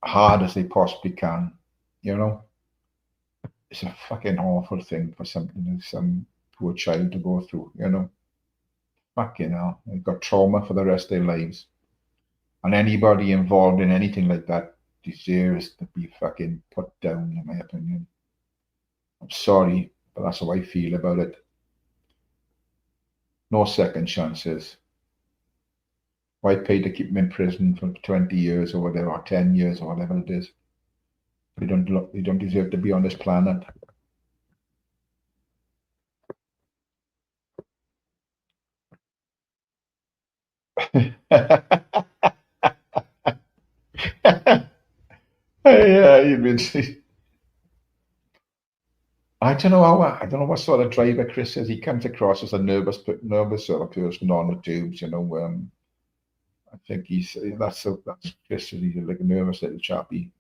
hard as they possibly can. You know, it's a fucking awful thing for some poor child to go through. Fucking hell, they've got trauma for the rest of their lives. And anybody involved in anything like that deserves to be fucking put down, in my opinion. I'm sorry, but that's how I feel about it. No second chances. Why pay to keep them in prison for 20 years or whatever, or 10 years or whatever it is? They don't deserve to be on this planet. Yeah, you've been. I don't know what sort of driver Chris is. He comes across as a nervous sort of person on the tubes. I think that's Chris. He's like a nervous little chappy.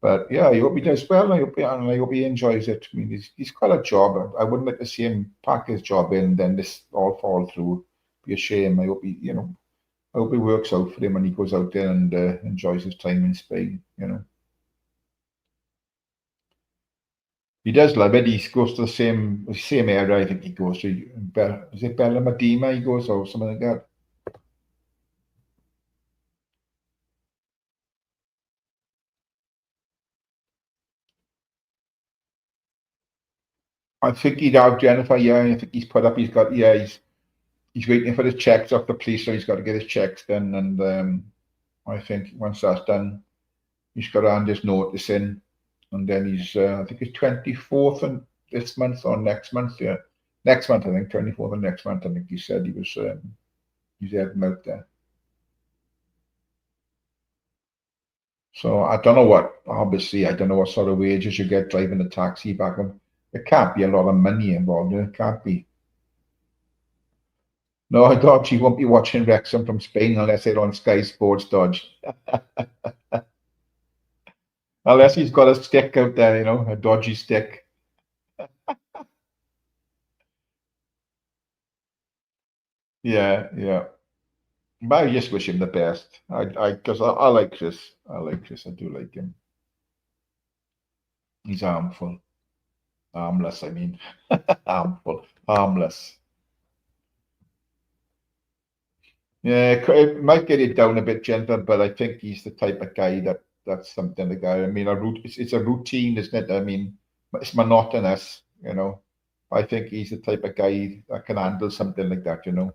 But yeah, I hope he does well. I hope he enjoys it. I mean, he's got a job. I wouldn't like to see him pack his job in, and then this all fall through. Be a shame. I hope it works out for him and he goes out there and enjoys his time in Spain. He does love it. He goes to the same area. I think he goes to. Is it Bella Medina? He goes or something like that. I think he'd have Jennifer. Yeah, I think he's put up. He's got. Yeah, he's waiting for his checks off the police, so he's got to get his checks done. And I think once that's done, he's got to hand his notice in, and then I think it's 24th and this month or next month. Yeah, next month I think 24th and next month. I think he said he's heading out there. So I don't know what. Obviously, I don't know what sort of wages you get driving a taxi back home. There can't be a lot of money involved in it. Can't be. No, Dodge, he won't be watching Wrexham from Spain unless they're on Sky Sports, Dodge. Unless he's got a stick out there, a dodgy stick. Yeah, yeah. But I just wish him the best. Because I like Chris. I like Chris. I do like him. He's harmful. Harmless, I mean. Harmful. Harmless. Yeah, it might get it down a bit gentle, but I think he's the type of guy that's something the guy. I mean, it's a routine, isn't it? I mean, it's monotonous, you know. I think he's the type of guy that can handle something like that, you know.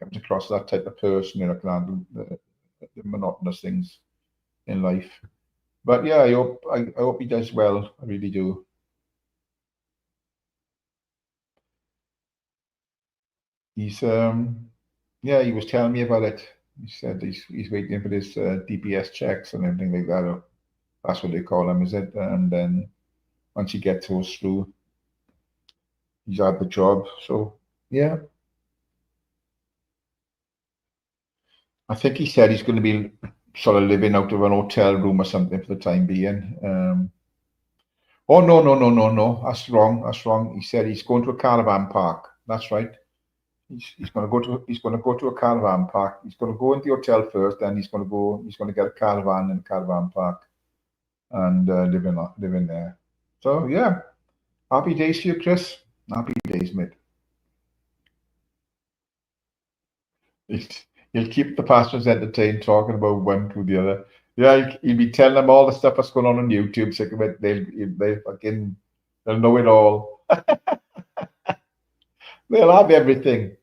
Comes across that type of person, you know, can handle the monotonous things in life. But yeah, I hope he does well. I really do. He's yeah, he was telling me about it. He said he's waiting for his DPS checks and everything like that. Or that's what they call them, is it? And then once he gets those through, he's had the job. So yeah, I think he said he's going to be sort of living out of an hotel room or something for the time being. Oh no, no, no, no, no. That's wrong. That's wrong. He said he's going to a caravan park. That's right. He's going to go to a caravan park. He's going to go into the hotel first, then he's going to get a caravan in a caravan park and live in there. So yeah, happy days to you, Chris. Happy days, mate. He's- He'll keep the pastors entertained talking about one to the other. Yeah, he'll be telling them all the stuff that's going on YouTube. So they'll know it all. They'll have everything,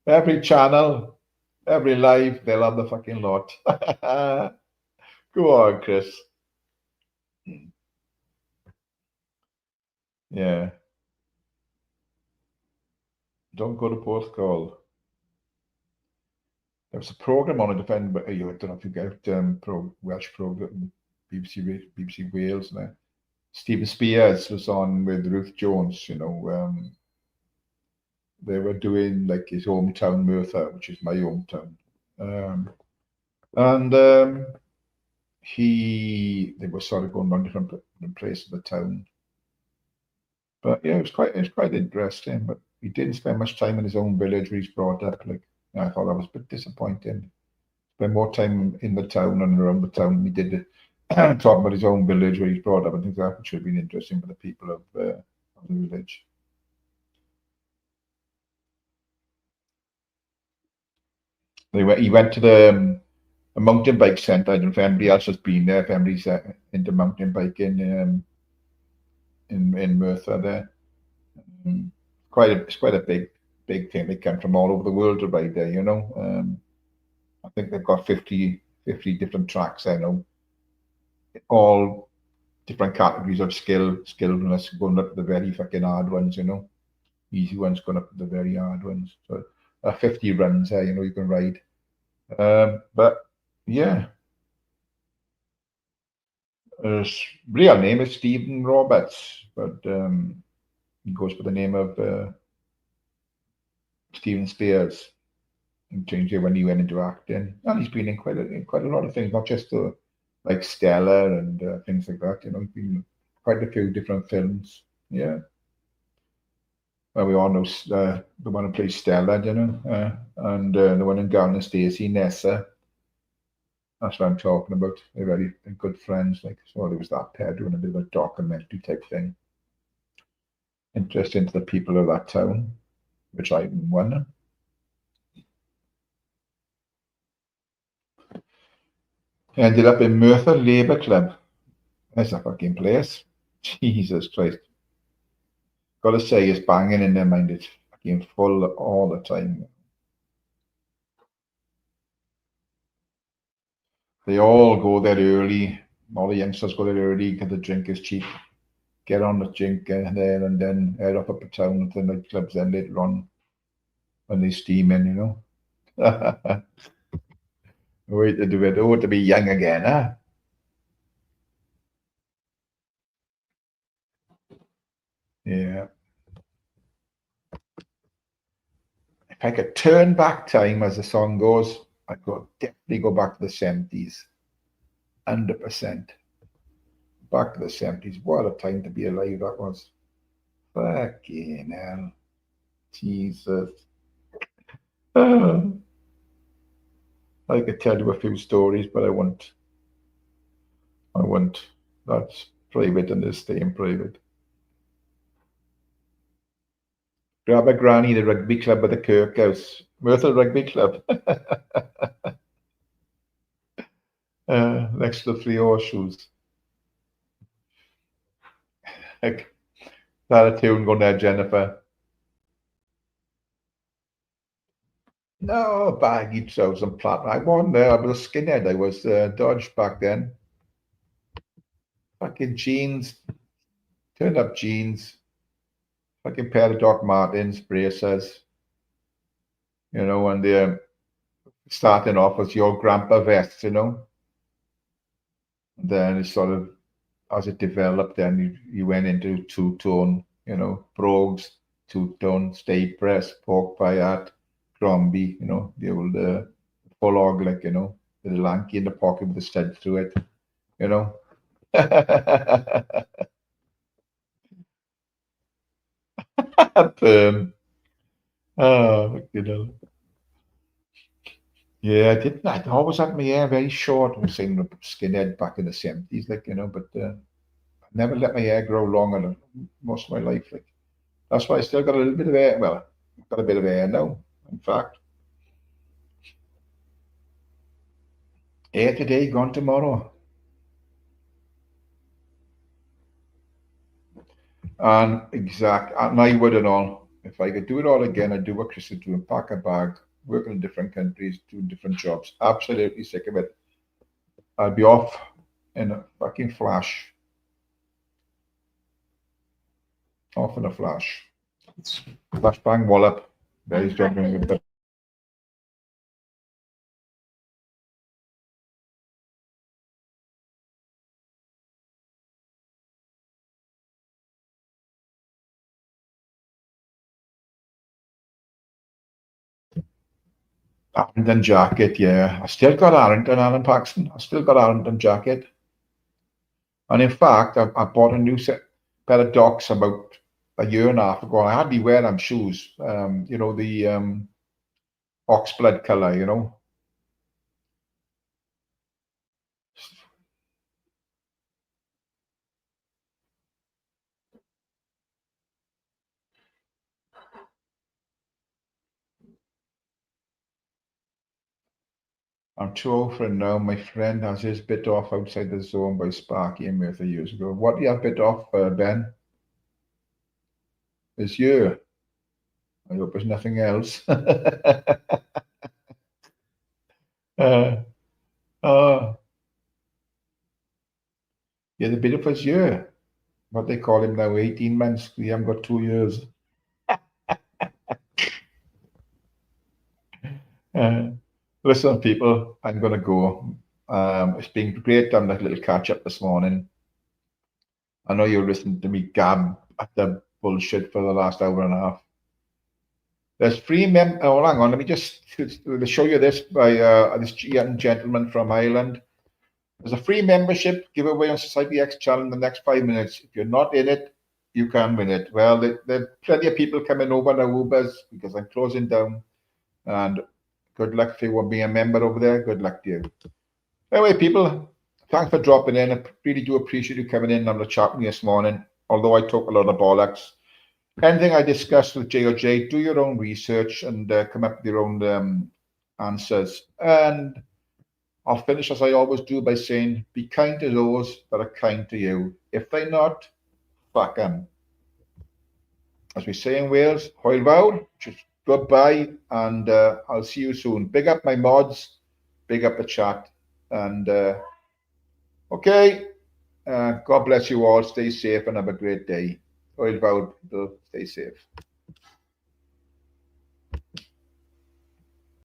every channel, every live. They'll have the fucking lot. Go on, Chris. Yeah, don't go to Portugal. There was a program on it. Defend, but I don't know if you get Welsh program, BBC Wales. And Stephen Spears was on with Ruth Jones. You know, they were doing like his hometown Merthyr, which is my hometown, um, and they were sort of going around different places of the town. But yeah, it was quite interesting. But he didn't spend much time in his own village where he's brought up. Like I thought that was a bit disappointing. Spend more time in the town and around the town. He did talk about his own village where he's brought up. I think that should have been interesting for the people of the village. He went to a mountain bike centre. I don't know if anybody else has been there. If anybody's into mountain biking in Merthyr there, mm. It's quite a big thing. They come from all over the world to ride there. You know, I think they've got 50 different tracks. I know, all different categories of skillfulness, going up to the very fucking hard ones. You know, easy ones going up to the very hard ones. So 50 runs there. You know, you can ride. But yeah, his real name is Stephen Roberts, but he goes by the name of Stephen Spears. He changed it when he went into acting, and he's been in quite a lot of things, not just like Stella and things like that. You know, he's been in quite a few different films. Yeah, well, we all know the one who plays Stella, you know, and the one in Garden Stacey, Nessa. That's what I'm talking about. They're very good friends. Like, so there was that pair doing a bit of a documentary type thing. Interesting to the people of that town, which I won. Ended up in Merthyr Labour Club. That's a fucking place. Jesus Christ. Gotta say, it's banging in their mind. It's fucking full all the time. They all go there early. All the youngsters go there early because the drink is cheap. Get on the drink there and then head up to town to the nightclubs then later on when they steam in, you know. Way to do it. Oh, to be young again, huh? Yeah. If I could turn back time, as the song goes, I'd definitely go back to the 70s. 100%. Back to the 70s. What a time to be alive that was. Fucking hell. Jesus. I could tell you a few stories, but I won't. I won't. That's private and is staying private. Grab a granny, the rugby club at the Kirk House. Myrtle Rugby Club. Next to the Three Horseshoes. Like, that a tune going there, Jennifer. No, baggy trousers and plaid. I wasn't there. I was a skinhead. I was Dodge back then. Fucking jeans, turned up jeans, fucking pair of Doc Martens, bracers, and they're starting off as your grandpa vests, And then it sort of, as it developed, then you went into two-tone, brogues, two-tone, stay press, pork pie hat, Crombie, the old full hog, like, with a lanky in the pocket with a stud through it, Perm. Oh, Yeah, I didn't. I always had my hair very short. I was saying skinhead back in the 70s, like, but I never let my hair grow longer most of my life. Like, that's why I still got a little bit of hair. Well, I've got a bit of hair now, in fact. Hair today, gone tomorrow. And I would and all. If I could do it all again, I'd do what Chris is doing, pack a bag, work in different countries, do different jobs. Absolutely sick of it. I'd be off in a fucking flash. Off in a flash. Flash bang wallop. There's jumping with the Arrington jacket, yeah. I still got Arrington, Alan Paxton. I still got Arrington jacket. And in fact, I bought a new pair of Docs about a year and a half ago. I hardly wear them shoes. The oxblood colour, I'm too old for it now. My friend has his bit off outside the zone by Sparky and Murtha years ago. What do you have bit off, Ben? This year. I hope there's nothing else. uh, uh, yeah, the bit of his year. What they call him now, 18 months. We haven't got 2 years. Listen, people, I'm going to go. It's been great having that little catch up this morning. I know you're listening to me gab at the bullshit for the last hour and a half. There's free oh, hang on, let me just show you this by this young gentleman from Ireland. There's a free membership giveaway on Society X channel in the next 5 minutes. If you're not in it, you can win it. Well, there are plenty of people coming over now, Ubers, because I'm closing down. And good luck if you want to be a member over there. Good luck to you. Anyway, people, thanks for dropping in. I really do appreciate you coming in on the chat with me this morning, although I talk a lot of bollocks. Anything I discussed with J, do your own research and come up with your own answers. And I'll finish as I always do by saying, be kind to those that are kind to you. If they're not, fuck them. As we say in Wales, hwyl fawr, just goodbye, and I'll see you soon. Big up my mods, big up the chat, and okay, God bless you all. Stay safe and have a great day. Hwyl fawr, people. Stay safe.